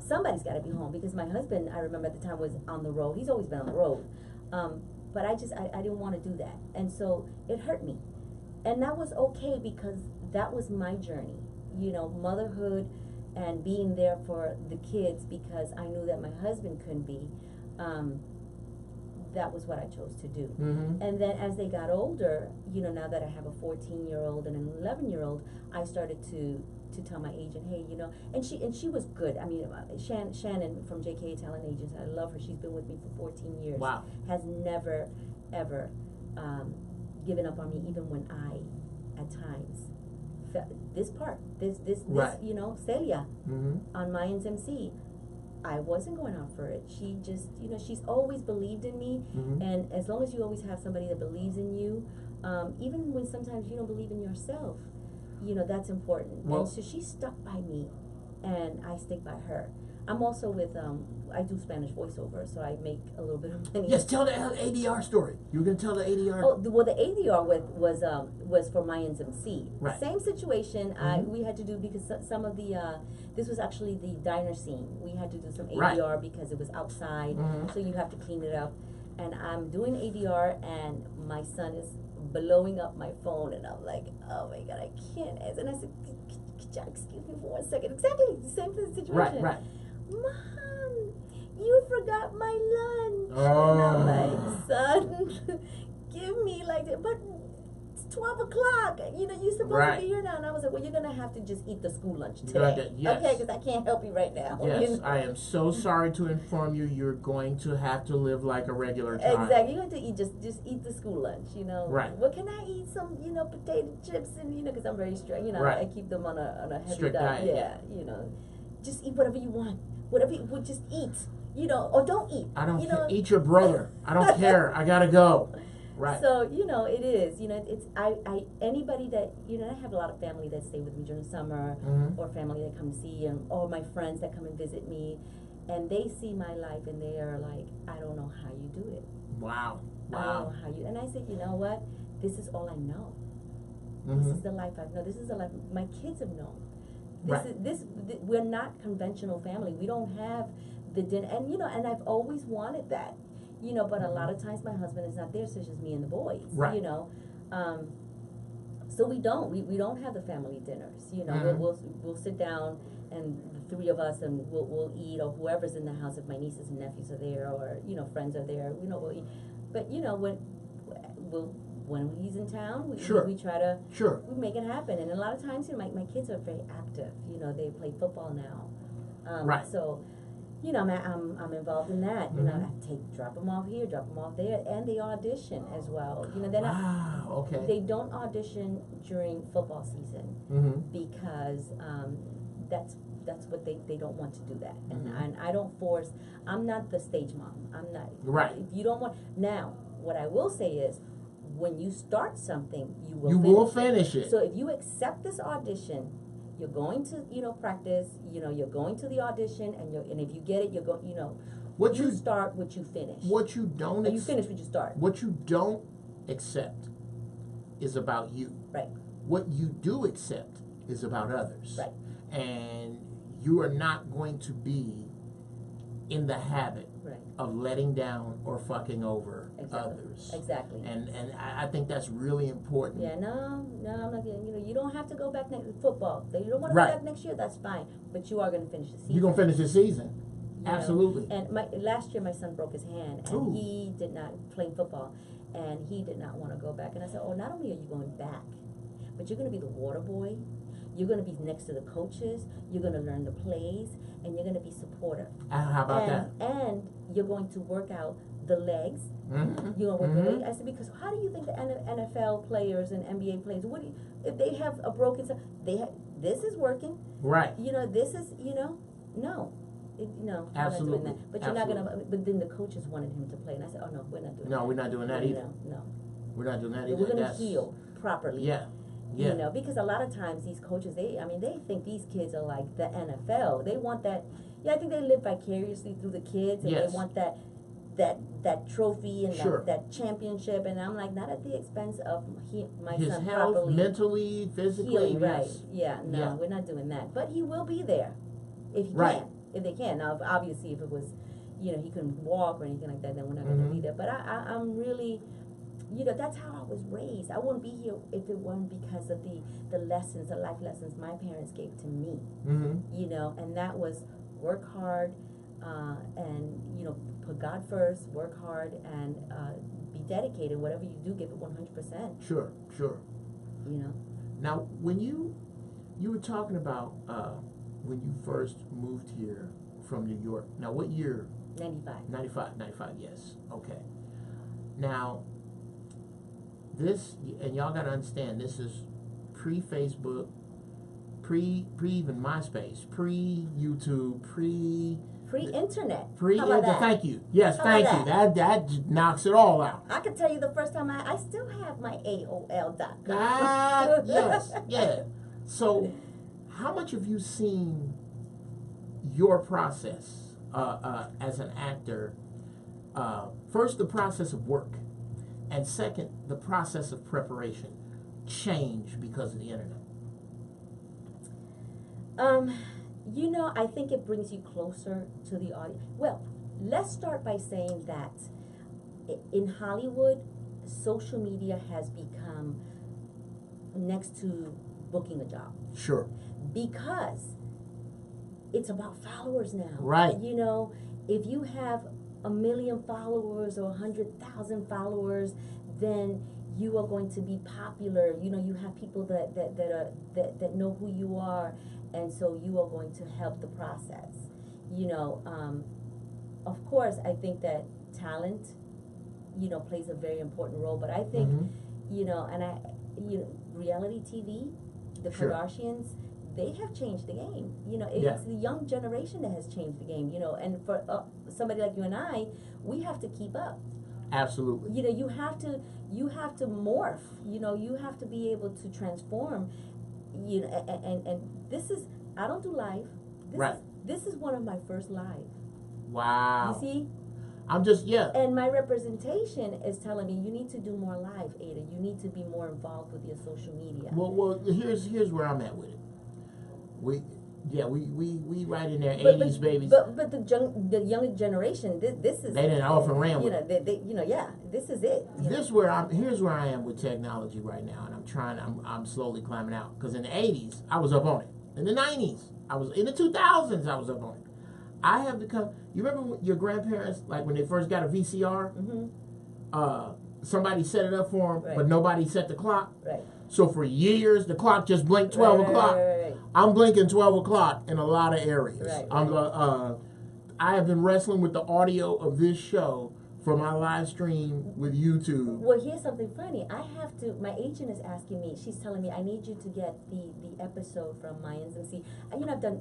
Speaker 1: Somebody's got to be home because my husband, I remember at the time, was on the road. He's always been on the road. But I didn't want to do that. And so it hurt me. And that was okay because that was my journey, motherhood and being there for the kids because I knew that my husband couldn't be. That was what I chose to do. And then as they got older, now that I have a 14-year-old and an 11-year-old, I started to tell my agent, hey, and she was good. I mean, Shannon from JK Talent Agents, I love her. She's been with me for 14 years.
Speaker 2: Wow.
Speaker 1: Has never, ever given up on me, even when I, at times, this part, this,
Speaker 2: Right.
Speaker 1: you know, Celia
Speaker 2: Mm-hmm.
Speaker 1: on Mayans MC. I wasn't going out for it. She just, you know, she's always believed in me,
Speaker 2: Mm-hmm.
Speaker 1: and as long as you always have somebody that believes in you, even when sometimes you don't believe in yourself, you know, that's important.
Speaker 2: Well,
Speaker 1: and so she stuck by me, and I stick by her. I'm also with, I do Spanish voiceover, so I make a little bit of money.
Speaker 2: yes, tell the ADR story. You were gonna tell the ADR.
Speaker 1: Oh, well, the ADR was for Mayans MC.
Speaker 2: Right.
Speaker 1: Same situation.
Speaker 2: Mhm.
Speaker 1: We had to do because some of the this was actually the diner scene. We had to do some ADR
Speaker 2: Right.
Speaker 1: because it was outside,
Speaker 2: Mhm.
Speaker 1: so you have to clean it up. And I'm doing ADR, and my son is blowing up my phone, and I'm like, oh my god, I can't answer. And I said, could you excuse me for 1 second? Exactly the same situation.
Speaker 2: Right, right.
Speaker 1: Mom, you forgot my lunch.
Speaker 2: Oh.
Speaker 1: And I'm like, son, give me like that. But it's 12 o'clock. You know, you're supposed
Speaker 2: Right.
Speaker 1: to be here now. And I was like, well, you're going to have to just eat the school lunch
Speaker 2: You're gonna
Speaker 1: today.
Speaker 2: get- yes.
Speaker 1: Okay, because I can't help you right now.
Speaker 2: Yes,
Speaker 1: You know?
Speaker 2: I am so sorry to inform you. You're going to have to live like a regular child.
Speaker 1: Exactly. You have to eat just eat the school lunch, you know.
Speaker 2: Right.
Speaker 1: Well, can I eat some, you know, potato chips and you know, because I'm very strict, you know,
Speaker 2: Right.
Speaker 1: I keep them on a heavy
Speaker 2: Strict
Speaker 1: diet.
Speaker 2: diet,
Speaker 1: Yeah, you know, just eat whatever you want. Whatever you would just eat, you know, or don't eat.
Speaker 2: I don't
Speaker 1: you
Speaker 2: care.
Speaker 1: know?
Speaker 2: Eat your brother. I don't care. I gotta go. Right.
Speaker 1: So, you know, it is, you know, it's, I anybody that, you know, I have a lot of family that stay with me during the summer,
Speaker 2: Mhm.
Speaker 1: or family that come to see, and or my friends that come and visit me, and they see my life and they are like, I don't know how you do it.
Speaker 2: Wow.
Speaker 1: I don't
Speaker 2: Wow.
Speaker 1: know how you, and I said, you know what, this is all I know.
Speaker 2: Mhm.
Speaker 1: This is the life I've known. This is the life my kids have known.
Speaker 2: Right.
Speaker 1: We're not conventional family. We don't have the dinner, and you know, and I've always wanted that, you know. But a lot of times my husband is not there, so it's just me and the boys,
Speaker 2: Right.
Speaker 1: you know. So we don't have the family dinners, you know.
Speaker 2: Mhm.
Speaker 1: We'll sit down and the three of us, and we'll eat, or whoever's in the house. If my nieces and nephews are there, or you know, friends are there, you know, we'll eat. But you know, when he's in town,
Speaker 2: Sure.
Speaker 1: we try to
Speaker 2: Sure.
Speaker 1: we make it happen. And a lot of times, you know, my kids are very active. You know, they play football now.
Speaker 2: Right.
Speaker 1: So, you know, I'm involved in that. You know,
Speaker 2: Mhm.
Speaker 1: I drop them off here, drop them off there, and they audition as well. You know, they're not.
Speaker 2: Wow. Okay.
Speaker 1: They don't audition during football season
Speaker 2: Mm-hmm.
Speaker 1: because that's what they don't want to do that.
Speaker 2: Mhm.
Speaker 1: And I don't force. I'm not the stage mom. I'm not.
Speaker 2: Right.
Speaker 1: If you don't want now, what I will say is, when you start something, you will.
Speaker 2: You will finish it.
Speaker 1: So if you accept this audition, you're going to, you know, practice. You know, you're going to the audition, and if you get it, you're going. You know,
Speaker 2: What
Speaker 1: you
Speaker 2: you
Speaker 1: start, what you finish.
Speaker 2: What you don't.
Speaker 1: Or you finish what you start.
Speaker 2: What you don't accept is about you.
Speaker 1: Right.
Speaker 2: What you do accept is about others.
Speaker 1: Right.
Speaker 2: And you are not going to be in the habit
Speaker 1: Right.
Speaker 2: of letting down or fucking over
Speaker 1: Exactly.
Speaker 2: others.
Speaker 1: Exactly.
Speaker 2: And I think that's really important.
Speaker 1: Yeah, no, I'm not getting. You know, you don't have to go back next football. If you don't want to
Speaker 2: Right.
Speaker 1: go back next year, that's fine. But you are going to finish the season.
Speaker 2: You're gonna finish the season.
Speaker 1: You know?
Speaker 2: Absolutely.
Speaker 1: And last year, my son broke his hand, and
Speaker 2: Ooh.
Speaker 1: he did not play football, and he did not want to go back. And I said, oh, not only are you going back, but you're going to be the water boy. You're going to be next to the coaches. You're going to learn the plays, and you're going to be supportive.
Speaker 2: How about that?
Speaker 1: And you're going to work out the legs.
Speaker 2: Mm-hmm.
Speaker 1: You know what the legs? I said, because how do you think the NFL players and NBA players, if they have a broken, this is working.
Speaker 2: Right.
Speaker 1: You know, this is, you know, no. No,
Speaker 2: Absolutely.
Speaker 1: we're not doing that. But you're not gonna. But then the coaches wanted him to play, and I said, "Oh no, we're not doing that.
Speaker 2: No, we're not doing that either.
Speaker 1: No,
Speaker 2: We're not doing that either.
Speaker 1: we're gonna
Speaker 2: That's-
Speaker 1: heal properly.
Speaker 2: Yeah. Yeah.
Speaker 1: You know, because a lot of times these coaches, they think these kids are like the NFL. They want that. Yeah, I think they live vicariously through the kids, and
Speaker 2: Yes.
Speaker 1: they want that trophy and
Speaker 2: Sure.
Speaker 1: that championship. And I'm like, not at the expense of my
Speaker 2: His
Speaker 1: son
Speaker 2: health,
Speaker 1: properly
Speaker 2: mentally, physically.
Speaker 1: healing.
Speaker 2: Yes.
Speaker 1: Right? Yeah. No,
Speaker 2: Yeah.
Speaker 1: we're not doing that. But he will be there if he
Speaker 2: Right.
Speaker 1: can. If they can. Now, obviously, if it was, you know, he couldn't walk or anything like that, then we're not going to be there. But I'm really, you know, that's how I was raised. I wouldn't be here if it weren't because of the lessons, the life lessons my parents gave to me.
Speaker 2: Mm-hmm.
Speaker 1: You know, and that was work hard, and you know, put God first, work hard, and be dedicated. Whatever you do, give it 100%.
Speaker 2: Sure. Sure.
Speaker 1: You know.
Speaker 2: Now, when you were talking about when you first moved here from New York. Now, what year?
Speaker 1: 95.
Speaker 2: 95, yes. Okay. Now, this, and y'all got to understand, this is pre-Facebook, pre even MySpace, pre-YouTube,
Speaker 1: Pre-internet.
Speaker 2: How
Speaker 1: about that?
Speaker 2: Thank you. Yes,
Speaker 1: How
Speaker 2: thank
Speaker 1: about
Speaker 2: you. That knocks it all out.
Speaker 1: I can tell you the first time I still have my AOL.com.
Speaker 2: Yes, yeah. So, how much have you seen your process as an actor? First, the process of work, and second, the process of preparation change because of the internet.
Speaker 1: I think it brings you closer to the audience. Well, let's start by saying that in Hollywood, social media has become next to booking a job.
Speaker 2: Sure.
Speaker 1: Because it's about followers now.
Speaker 2: Right.
Speaker 1: If you have 1 million followers or 100,000 followers, then you are going to be popular. You have people that know who you are, and so you are going to help the process. Of course, I think that talent, plays a very important role. But I think, reality TV, the
Speaker 2: Sure.
Speaker 1: Kardashians, they have changed the game.
Speaker 2: Yeah.
Speaker 1: It's the young generation that has changed the game. And for somebody like you and I, we have to keep up.
Speaker 2: Absolutely.
Speaker 1: You have to morph. You have to be able to transform. And this is, I don't do live. This is one of my first live.
Speaker 2: Wow.
Speaker 1: You see?
Speaker 2: I'm just, yeah.
Speaker 1: And my representation is telling me you need to do more live, Ada. You need to be more involved with your social media.
Speaker 2: Well, here's where I'm at with it. We right in there, 80s babies.
Speaker 1: But the younger generation, this is,
Speaker 2: they didn't often ran with it.
Speaker 1: This is it.
Speaker 2: Here's where I am with technology right now, and I'm slowly climbing out. Because in the 80s, I was up on it. In the 90s, in the 2000s, I was up on it. I have become. You remember your grandparents, like when they first got a VCR?
Speaker 1: Mm-hmm.
Speaker 2: Somebody set it up for them,
Speaker 1: right.
Speaker 2: but nobody set the clock.
Speaker 1: Right.
Speaker 2: So for years, the clock just blinked 12 o'clock.
Speaker 1: Right.
Speaker 2: I'm blinking 12 o'clock in a lot of areas.
Speaker 1: Right.
Speaker 2: I have been wrestling with the audio of this show for my live stream with YouTube.
Speaker 1: Well, here's something funny. My agent is asking me, she's telling me, I need you to get the episode from Mayans Ada.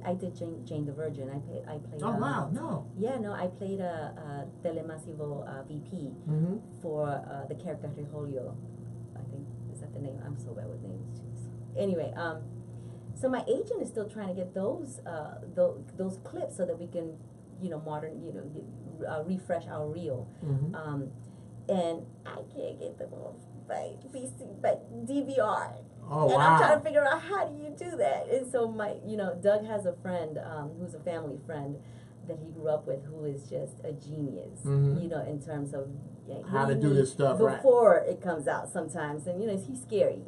Speaker 1: I did Jane the Virgin. I played.
Speaker 2: Oh, wow, no.
Speaker 1: Yeah, no, I played a Telemasivo VP for the character Rijolio. I think, is that the name? I'm so bad with names. Jeez. Anyway, so my agent is still trying to get those clips so that we can, refresh our reel.
Speaker 2: Mm-hmm.
Speaker 1: And I can't get them off by DVR.
Speaker 2: Oh,
Speaker 1: and
Speaker 2: wow.
Speaker 1: I'm trying to figure out how do you do that. And so Doug has a friend who's a family friend that he grew up with who is just a genius, in terms of
Speaker 2: how to do this stuff
Speaker 1: before it comes out sometimes. And, he's scary,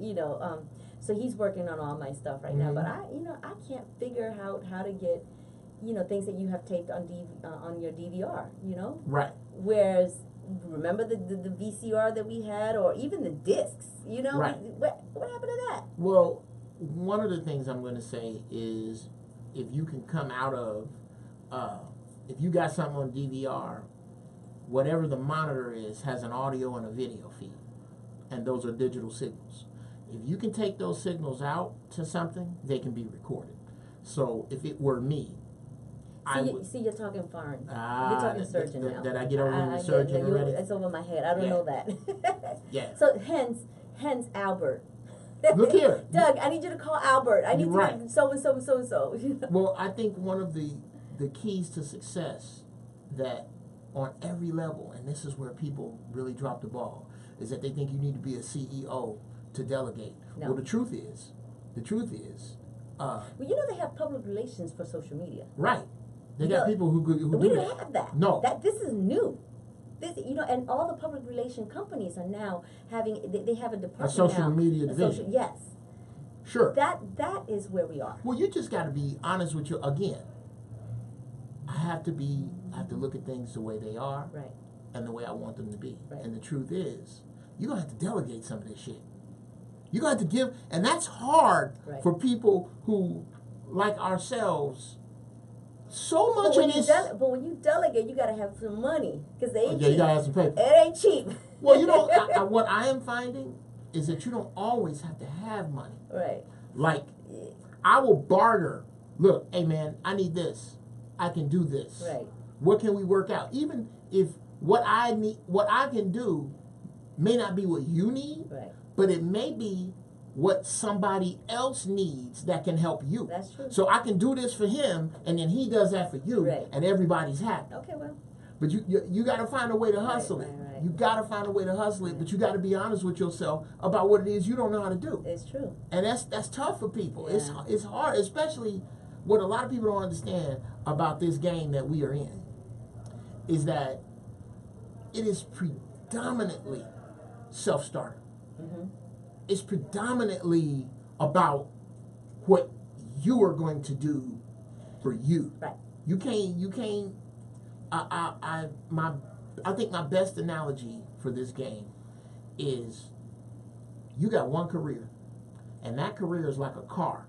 Speaker 1: so he's working on all my stuff right now. But I can't figure out how to get, things that you have taped on your DVR,
Speaker 2: Right.
Speaker 1: Whereas, remember the VCR that we had, or even the discs,
Speaker 2: Right.
Speaker 1: What happened to that?
Speaker 2: Well, one of the things I'm going to say is if you can come out of, if you got something on DVR, whatever the monitor is has an audio and a video feed, and those are digital signals. If you can take those signals out to something, they can be recorded. So if it were me,
Speaker 1: you're talking foreign. You're talking surgeon now.
Speaker 2: Did I get over the surgeon already?
Speaker 1: It's over my head. I don't know that.
Speaker 2: Yeah.
Speaker 1: So hence Albert.
Speaker 2: Look here.
Speaker 1: Doug, I need you to call Albert. I need
Speaker 2: to
Speaker 1: so and so.
Speaker 2: Well, I think one of the keys to success that on every level, and this is where people really drop the ball, is that they think you need to be a CEO to delegate.
Speaker 1: No.
Speaker 2: Well, the truth is,
Speaker 1: well, they have public relations for social media.
Speaker 2: Right. They got people who do
Speaker 1: we
Speaker 2: that.
Speaker 1: didn't have that.
Speaker 2: No.
Speaker 1: This is new. This, and all the public relation companies are now having. They have a department.
Speaker 2: A social
Speaker 1: now,
Speaker 2: media division.
Speaker 1: Yes.
Speaker 2: Sure.
Speaker 1: That is where we are.
Speaker 2: Well, you just got to be honest with you. Again, I have to look at things the way they are,
Speaker 1: right,
Speaker 2: and the way I want them to be.
Speaker 1: Right.
Speaker 2: And the truth is, you're gonna have to delegate some of this shit. You're gonna have to give, and that's hard for people who, like ourselves. So much of this.
Speaker 1: But when you delegate, you gotta have some money because they ain't cheap.
Speaker 2: You gotta have some paper.
Speaker 1: It ain't cheap.
Speaker 2: Well, what I am finding is that you don't always have to have money.
Speaker 1: Right.
Speaker 2: Like, I will barter. Look, hey man, I need this. I can do this.
Speaker 1: Right.
Speaker 2: What can we work out? Even if what I can do may not be what you need,
Speaker 1: Right.
Speaker 2: but it may be what somebody else needs that can help you.
Speaker 1: That's true.
Speaker 2: So I can do this for him, and then he does that for you,
Speaker 1: Right.
Speaker 2: and everybody's happy.
Speaker 1: Okay, well.
Speaker 2: But you got to find a way to hustle
Speaker 1: Right,
Speaker 2: it.
Speaker 1: right.
Speaker 2: You got to find a way to hustle it, but you got to be honest with yourself about what it is you don't know how to do.
Speaker 1: It's true.
Speaker 2: And that's tough for people.
Speaker 1: Yeah.
Speaker 2: It's hard, especially what a lot of people don't understand about this game that we are in, is that it is predominantly self-starter.
Speaker 1: Mm-hmm.
Speaker 2: It's predominantly about what you are going to do for you.
Speaker 1: Right.
Speaker 2: You can't. I think my best analogy for this game is you got one career, and that career is like a car.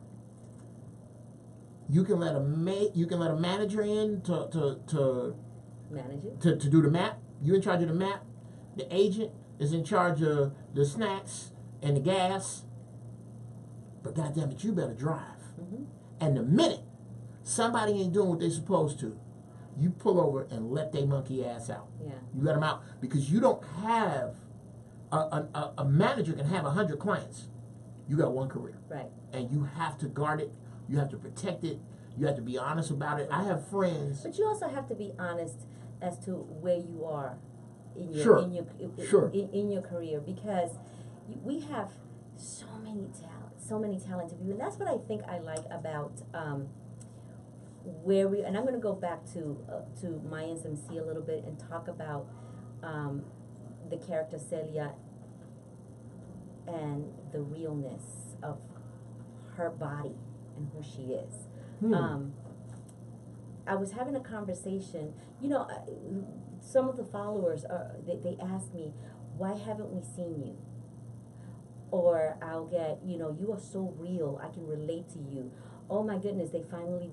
Speaker 2: You can let a manager in to
Speaker 1: Manage it.
Speaker 2: to do the map. You in charge of the map. The agent is in charge of the snacks and the gas. But goddamn it, you better drive.
Speaker 1: Mm-hmm.
Speaker 2: And the minute somebody ain't doing what they supposed to, you pull over and let they monkey ass out.
Speaker 1: Yeah.
Speaker 2: You let them out because you don't have a manager can have 100 clients. You got one career.
Speaker 1: Right.
Speaker 2: And you have to guard it. You have to protect it. You have to be honest about it. I have friends.
Speaker 1: But you also have to be honest as to where you are in your
Speaker 2: Sure.
Speaker 1: in your career, because we have so many talented people, and that's what I think I like about where we. And I'm going to go back to Mayans MC a little bit and talk about the character Celia and the realness of her body and who she is. I was having a conversation, some of the followers, they ask me, why haven't we seen you? Or I'll get, you are so real, I can relate to you. Oh my goodness, they finally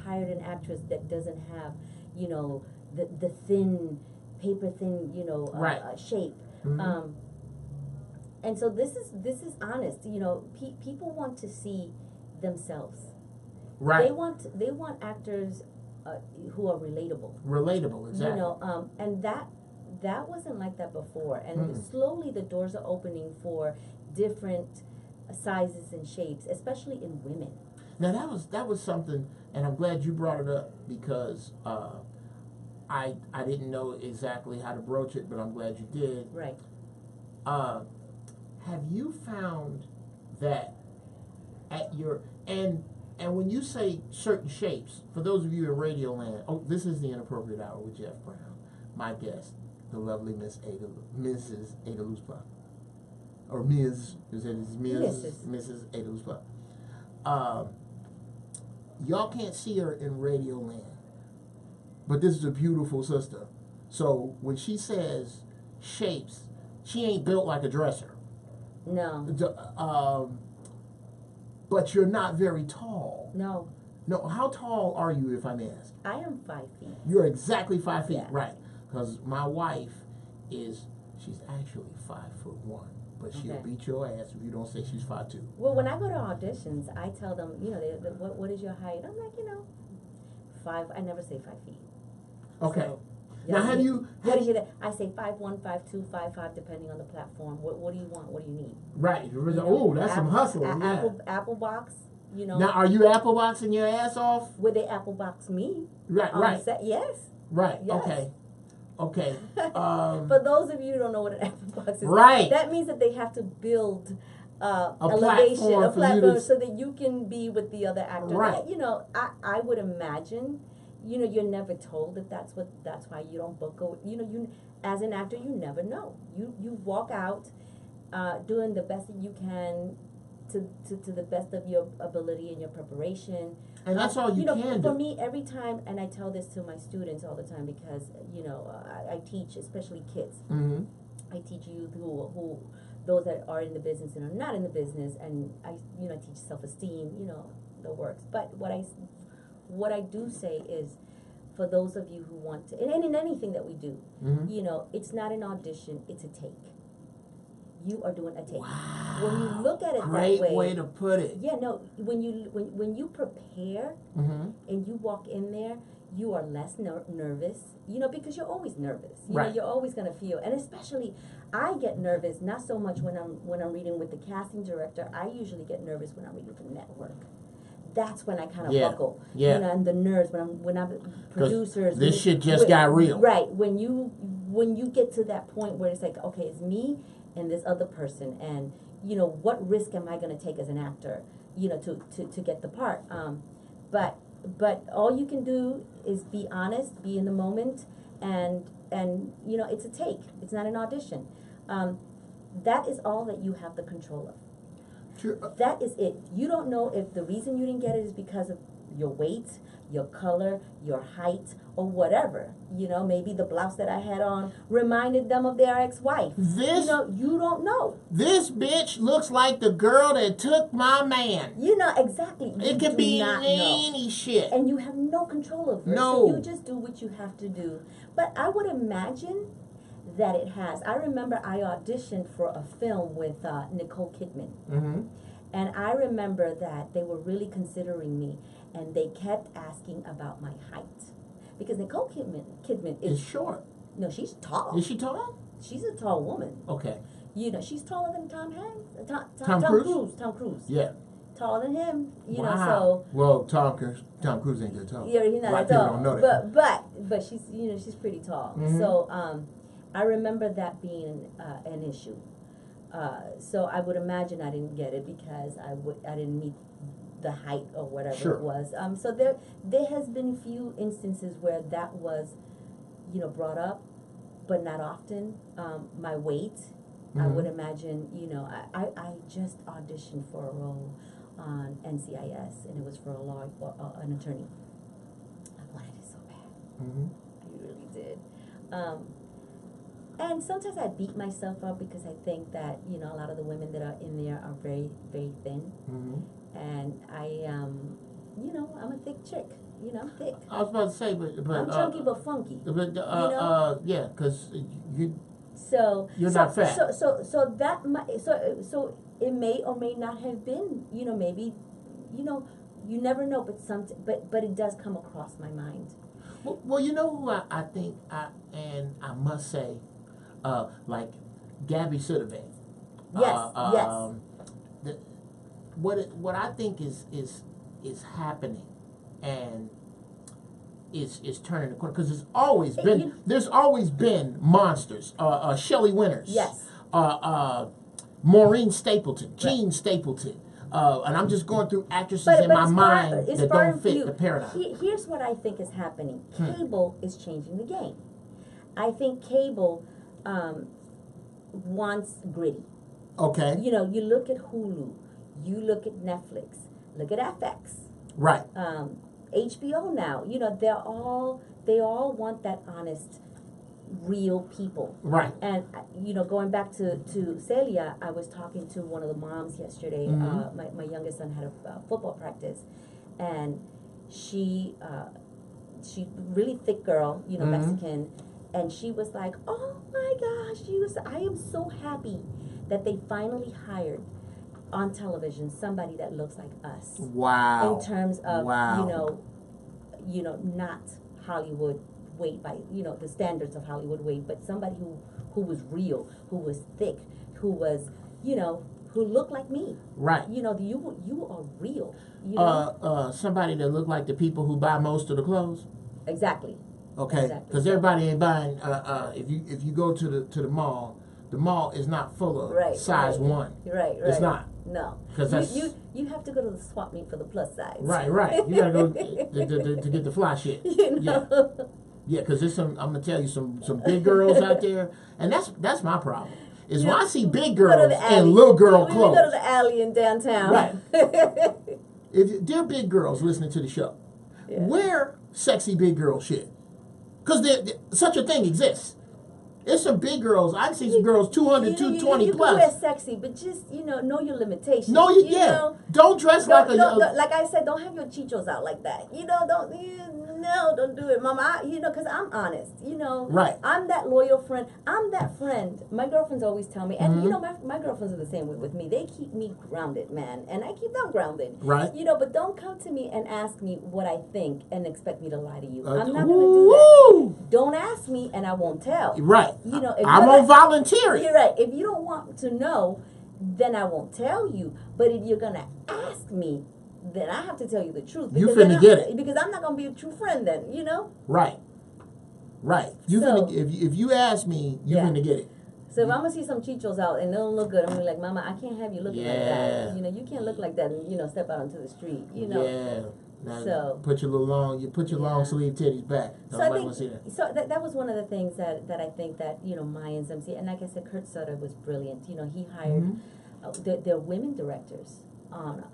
Speaker 1: hired an actress that doesn't have, the thin, paper thin,
Speaker 2: Right.
Speaker 1: shape.
Speaker 2: Mm-hmm.
Speaker 1: And so this is honest. People want to see themselves.
Speaker 2: Right.
Speaker 1: They want actors who are relatable.
Speaker 2: Relatable, exactly.
Speaker 1: And that wasn't like that before. And slowly the doors are opening for different sizes and shapes, especially in women.
Speaker 2: Now that was something, and I'm glad you brought it up because I didn't know exactly how to broach it, but I'm glad you did.
Speaker 1: Right.
Speaker 2: Have you found that at your and when you say certain shapes, for those of you in Radio Land, this is the Inappropriate Hour with Geoff Brown, my guest, the lovely Mrs. Ada Luz Pla, or Ms. Mrs. Ada Luz Pla. Y'all can't see her in Radio Land, but this is a beautiful sister. So when she says shapes, she ain't built like a dresser.
Speaker 1: No.
Speaker 2: But you're not very tall.
Speaker 1: No.
Speaker 2: No, how tall are you, if I may ask?
Speaker 1: I am 5 feet.
Speaker 2: You're exactly 5 feet,
Speaker 1: Yeah.
Speaker 2: right? Because my wife she's actually 5'1", but she'll beat your ass if you don't say she's 5'2".
Speaker 1: Well, when I go to auditions, I tell them, what is your height? I'm like, 5. I never say 5 feet.
Speaker 2: Okay.
Speaker 1: So,
Speaker 2: now, have you?
Speaker 1: I say 5'1", 5'2", 5'5", depending on the platform. What do you want? What do you need?
Speaker 2: Right. Oh, that's some hustle. Yeah.
Speaker 1: Apple box.
Speaker 2: Now, are you apple boxing your ass off?
Speaker 1: Would they apple box me?
Speaker 2: Right.
Speaker 1: Yes.
Speaker 2: Right.
Speaker 1: Yes.
Speaker 2: Okay.
Speaker 1: For those of you who don't know what an apple box is,
Speaker 2: right.
Speaker 1: that means that they have to build
Speaker 2: a
Speaker 1: elevation,
Speaker 2: platform
Speaker 1: so that you can be with the other actor.
Speaker 2: Right.
Speaker 1: I would imagine. You're never told that that's why you don't book. You as an actor, you never know. You walk out doing the best that you can to the best of your ability and your preparation.
Speaker 2: And that's all you can do.
Speaker 1: For me, every time, and I tell this to my students all the time because I teach, especially kids.
Speaker 2: Mm-hmm.
Speaker 1: I teach youth who those that are in the business and are not in the business, and I teach self-esteem, the works. But what I do say is, for those of you who want to, and in anything that we do,
Speaker 2: mm-hmm.
Speaker 1: It's not an audition, it's a take. you are doing a take.
Speaker 2: Wow.
Speaker 1: When you look at it
Speaker 2: Great
Speaker 1: that way,
Speaker 2: to put it.
Speaker 1: yeah, no, when you prepare
Speaker 2: Mm-hmm.
Speaker 1: and you walk in there, you are less nervous, because you're always nervous.
Speaker 2: Right.
Speaker 1: You're always gonna feel, and especially, I get nervous not so much when I'm reading with the casting director. I usually get nervous when I'm reading for network. That's when I kind of buckle.
Speaker 2: Yeah.
Speaker 1: And the nerves when I'm producers.
Speaker 2: This shit just got real.
Speaker 1: Right. When you get to that point where it's like, okay, it's me and this other person, and what risk am I going to take as an actor, to get the part. But all you can do is be honest, be in the moment, and it's a take. It's not an audition. That is all that you have the control of.
Speaker 2: Sure.
Speaker 1: That is it. You don't know if the reason you didn't get it is because of your weight, your color, your height, or whatever. Maybe the blouse that I had on reminded them of their ex-wife.
Speaker 2: This,
Speaker 1: you don't know.
Speaker 2: This bitch looks like the girl that took my man.
Speaker 1: Exactly.
Speaker 2: It could be any shit.
Speaker 1: And you have no control over it.
Speaker 2: No.
Speaker 1: So you just do what you have to do. But I would imagine that it has. I remember I auditioned for a film with Nicole Kidman.
Speaker 2: Mm-hmm.
Speaker 1: And I remember that they were really considering me, and they kept asking about my height. Because Nicole Kidman is
Speaker 2: short.
Speaker 1: No, she's tall.
Speaker 2: Is she tall?
Speaker 1: She's a tall woman.
Speaker 2: Okay.
Speaker 1: She's taller than Tom Hanks.
Speaker 2: Tom Cruise?
Speaker 1: Tom Cruise.
Speaker 2: Yeah.
Speaker 1: Taller than him.
Speaker 2: Wow. Well, Tom Cruise ain't that tall.
Speaker 1: Yeah, he's not that tall. People don't know that. But she's she's pretty tall.
Speaker 2: Mm-hmm.
Speaker 1: So I remember that being an issue. So I would imagine I didn't get it because I didn't meet the height or whatever it was. So there has been a few instances where that was, brought up, but not often. My weight, I would imagine, I just auditioned for a role on NCIS, and it was for an attorney. I wanted it so bad.
Speaker 2: Mm-hmm.
Speaker 1: I really did. And sometimes I beat myself up because I think that, a lot of the women that are in there are very, very thin.
Speaker 2: Mm-hmm.
Speaker 1: And I'm a thick chick. I'm thick.
Speaker 2: I was about to say, but
Speaker 1: I'm chunky but funky.
Speaker 2: But yeah, because you're not fat.
Speaker 1: So that might, so it may or may not have been. Maybe, you never know. But it does come across my mind.
Speaker 2: Well, you know who I think and I must say, like Gabby Sidibe.
Speaker 1: Yes. Yes.
Speaker 2: What I think is happening, and is turning the corner, because there's always been monsters. Shelley Winters.
Speaker 1: Yes.
Speaker 2: Maureen Stapleton, Jean Stapleton. And I'm just going through actresses in my mind that don't fit the paradigm.
Speaker 1: Here's what I think is happening. Cable is changing the game. I think cable wants gritty.
Speaker 2: Okay.
Speaker 1: You look at Hulu, you look at Netflix, look at FX.
Speaker 2: Right.
Speaker 1: HBO now, they all want that honest, real people.
Speaker 2: Right.
Speaker 1: And going back to Celia, I was talking to one of the moms yesterday.
Speaker 2: Mm-hmm.
Speaker 1: My youngest son had a football practice, and she really thick girl,
Speaker 2: mm-hmm.
Speaker 1: Mexican, and she was like, "Oh my gosh, I am so happy that they finally hired on television somebody that looks like us."
Speaker 2: Wow.
Speaker 1: In terms of not Hollywood weight by the standards of Hollywood weight, but somebody who was real, who was thick, who was who looked like me.
Speaker 2: Right.
Speaker 1: You are real.
Speaker 2: Somebody that looked like the people who buy most of the clothes.
Speaker 1: Exactly.
Speaker 2: Okay. Because everybody ain't buying. If you go to the mall is not full of size 1.
Speaker 1: Right.
Speaker 2: It's not.
Speaker 1: No.
Speaker 2: Because
Speaker 1: you have to go to the swap meet for the plus size.
Speaker 2: Right. You gotta go to get the fly shit. Yeah, because there's I'm gonna tell you some big girls out there, and that's my problem. Is when I see big girls and little girl clothes.
Speaker 1: We go to the alley in downtown.
Speaker 2: Right. If they're big girls listening to the show, wear sexy big girl shit, because such a thing exists. There's some big girls. I've seen some girls 200, 220 plus.
Speaker 1: You can wear sexy, but just know your limitations.
Speaker 2: Don't dress like a.
Speaker 1: Like I said, don't have your chichos out like that. no, don't do it, Mama. Because I'm honest.
Speaker 2: Right.
Speaker 1: I'm that loyal friend. I'm that friend. My girlfriends always tell me, and my girlfriends are the same way with me. They keep me grounded, man, and I keep them grounded.
Speaker 2: Right.
Speaker 1: But don't come to me and ask me what I think and expect me to lie to you. I'm not gonna do that. Don't ask me, and I won't tell.
Speaker 2: Right.
Speaker 1: If
Speaker 2: I'm gonna volunteer it.
Speaker 1: You're right. If you don't want to know, then I won't tell you. But if you're gonna ask me, then I have to tell you the truth.
Speaker 2: You finna get it.
Speaker 1: Because I'm not gonna be a true friend then,
Speaker 2: Right. Right. If you ask me, you finna get it.
Speaker 1: So if I'm gonna see some chichos out and they don't look good, I'm gonna be like, Mama, I can't have you looking like that. You can't look like that and step out onto the street.
Speaker 2: Yeah. Now,
Speaker 1: so
Speaker 2: put your long sleeve titties back.
Speaker 1: So I think that was one of the things that I think that Mayans MC, and like I said, Kurt Sutter was brilliant. He hired their women directors on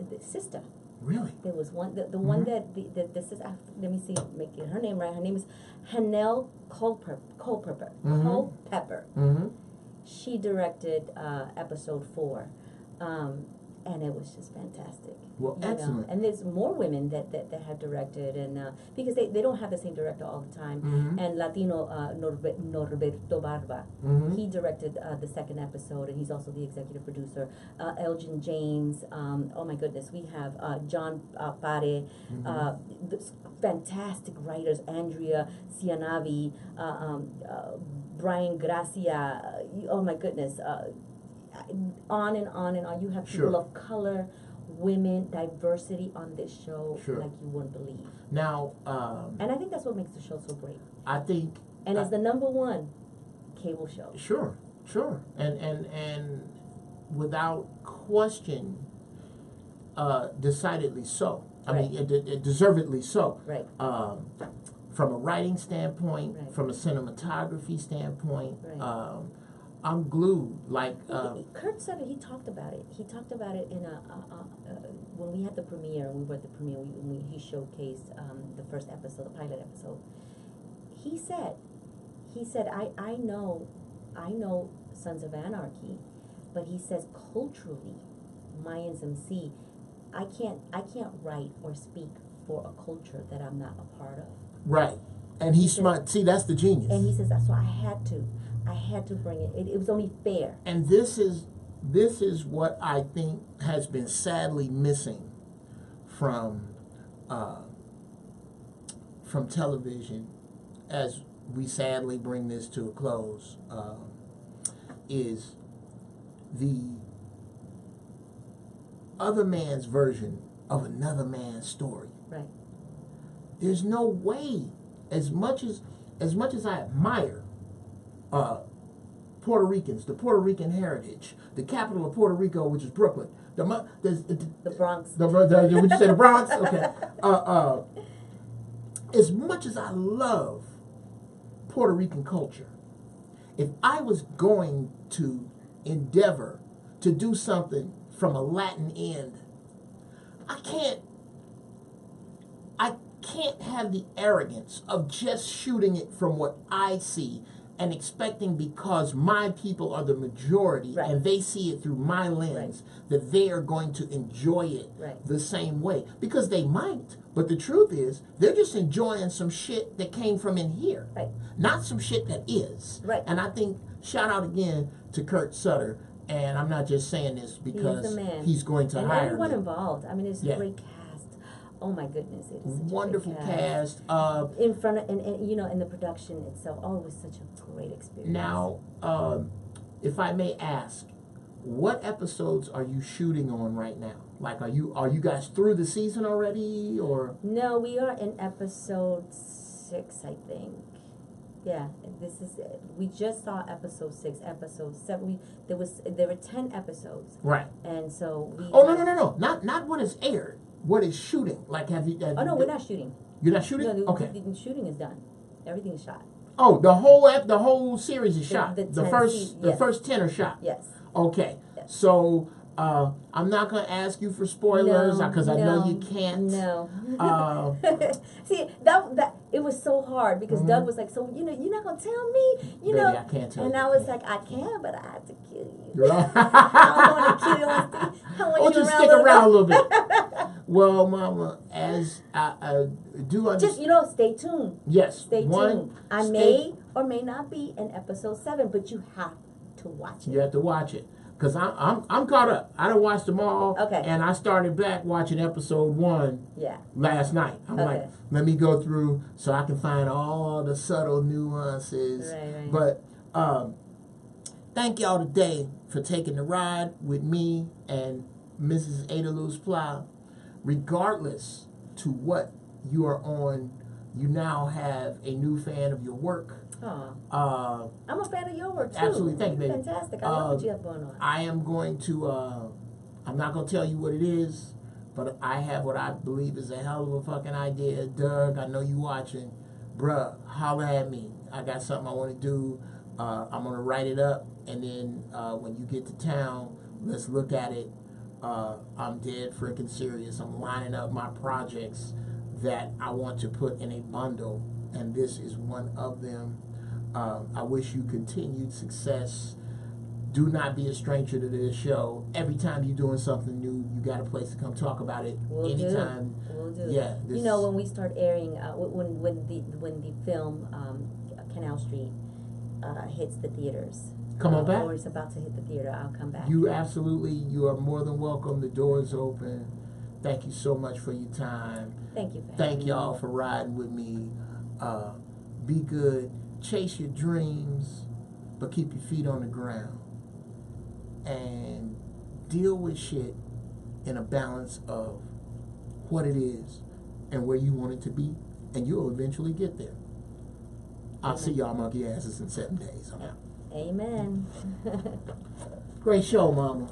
Speaker 1: the Sister.
Speaker 2: Really?
Speaker 1: There was one, the one that the sister. Let me see, make her name right. Her name is Hanel Culpepper. Culpepper. She directed episode 4. And it was just fantastic.
Speaker 2: Well, excellent.
Speaker 1: And there's more women that have directed, and because they don't have the same director all the time. And Latino Norberto Barba, he directed the 2nd episode, and he's also the executive producer. Elgin James, oh my goodness, we have John Pare, fantastic writers, Andrea Cianavi, Brian Gracia, oh my goodness. On and on and on. You have people of color, women, diversity on this show like you wouldn't believe.
Speaker 2: Now,
Speaker 1: and I think that's what makes the show so great.
Speaker 2: I think,
Speaker 1: and it's the #1 cable show.
Speaker 2: Sure, and without question, decidedly so. I mean, deservedly so.
Speaker 1: Right.
Speaker 2: From a writing standpoint, from a cinematography standpoint. I'm glued.
Speaker 1: Kurt Sutter, he talked about it. He talked about it in when we had the premiere. We were at the premiere. He showcased the first episode, the pilot episode. He said, I know Sons of Anarchy, but he says culturally, Mayans MC, I can't write or speak for a culture that I'm not a part of.
Speaker 2: Right, and he's smart. See, that's the genius.
Speaker 1: And he says that's why I had to bring it. It was only fair.
Speaker 2: And this is what I think has been sadly missing from television, as we sadly bring this to a close, is the other man's version of another man's story.
Speaker 1: Right.
Speaker 2: There's no way, as much as I admire Puerto Ricans, the Puerto Rican heritage, the capital of Puerto Rico, which is Brooklyn, the
Speaker 1: Bronx.
Speaker 2: Would you say the Bronx? Okay. As much as I love Puerto Rican culture, if I was going to endeavor to do something from a Latin end, I can't have the arrogance of just shooting it from what I see and expecting, because my people are the majority and they see it through my lens, that they are going to enjoy it the same way. Because they might, but the truth is, they're just enjoying some shit that came from in here, not some shit that is. Right. And I think, shout out again to Kurt Sutter, and I'm not just saying this because he's going to hire me. And
Speaker 1: everyone involved. I mean, it's a great cast. Oh my goodness, it is such
Speaker 2: wonderful
Speaker 1: a great cast. In front of, and you know, in the production itself, it was such a great experience.
Speaker 2: Now, if I may ask, what episodes are you shooting on right now? Like, are you guys through the season already, or?
Speaker 1: No, we are in episode 6, I think. Yeah, this is it. We just saw episode 6, episode 7. There were 10 episodes.
Speaker 2: Right.
Speaker 1: And so we.
Speaker 2: Oh no! Not what is aired. What is shooting? Like, have you?
Speaker 1: Oh no, we're not shooting.
Speaker 2: You're not shooting?
Speaker 1: No,
Speaker 2: okay.
Speaker 1: The shooting is done. Everything is shot.
Speaker 2: Oh, the whole series is shot. The first 10 are shot.
Speaker 1: Yes.
Speaker 2: Okay. Yes. So I'm not going to ask you for spoilers because I know you can't.
Speaker 1: No. See, that it was so hard because Doug was like, so you're not going to tell me,
Speaker 2: Baby, I can't tell
Speaker 1: and
Speaker 2: you.
Speaker 1: I was like, I can, but I have to kill you.
Speaker 2: Right.
Speaker 1: I don't want to kill you. I want you
Speaker 2: to stick around a little bit. Well, Mama, as I do understand.
Speaker 1: Just, stay tuned.
Speaker 2: Yes.
Speaker 1: Stay tuned. I may or may not be in episode 7, but you have to watch it.
Speaker 2: You have to watch it. Because I'm caught up. I done watched them all.
Speaker 1: Okay.
Speaker 2: And I started back watching episode 1 last night. I'm like, let me go through so I can find all the subtle nuances.
Speaker 1: Right.
Speaker 2: But thank y'all today for taking the ride with me and Mrs. Ada Luz Pla. Regardless to what you are on, you now have a new fan of your work.
Speaker 1: I'm a fan of your work too.
Speaker 2: Absolutely, thank you, baby.
Speaker 1: Fantastic. I love what you have going on.
Speaker 2: I am going to. I'm not going to tell you what it is, but I have what I believe is a hell of a fucking idea. Doug, I know you watching, bruh. Holla at me. I got something I want to do. I'm gonna write it up, and then when you get to town, let's look at it. I'm dead freaking serious. I'm lining up my projects that I want to put in a bundle, and this is one of them. I wish you continued success. Do not be a stranger to this show. Every time you're doing something new, you got a place to come talk about it. Anytime.
Speaker 1: We'll do.
Speaker 2: Yeah.
Speaker 1: When we start airing, when the film Canal Street hits the theaters.
Speaker 2: Come on back.
Speaker 1: Or it's about to hit the theater, I'll come back.
Speaker 2: You are more than welcome. The door is open. Thank you so much for your time.
Speaker 1: Thank you.
Speaker 2: Thank y'all for riding with me. Be good. Chase your dreams, but keep your feet on the ground. And deal with shit in a balance of what it is and where you want it to be, and you'll eventually get there. I'll see y'all monkey asses in 7 days. I'm out.
Speaker 1: Amen.
Speaker 2: Great show, Mama.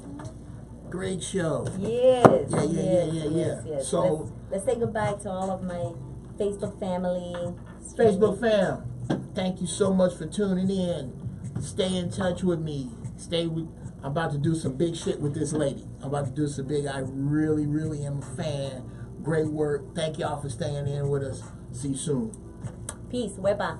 Speaker 2: Great show.
Speaker 1: Yes.
Speaker 2: Yeah. So
Speaker 1: let's say goodbye to all of my Facebook family.
Speaker 2: Facebook fam, thank you so much for tuning in. Stay in touch with me. I'm about to do some big shit with this lady. I really, really am a fan. Great work. Thank y'all for staying in with us. See you soon.
Speaker 1: Peace. Wepa.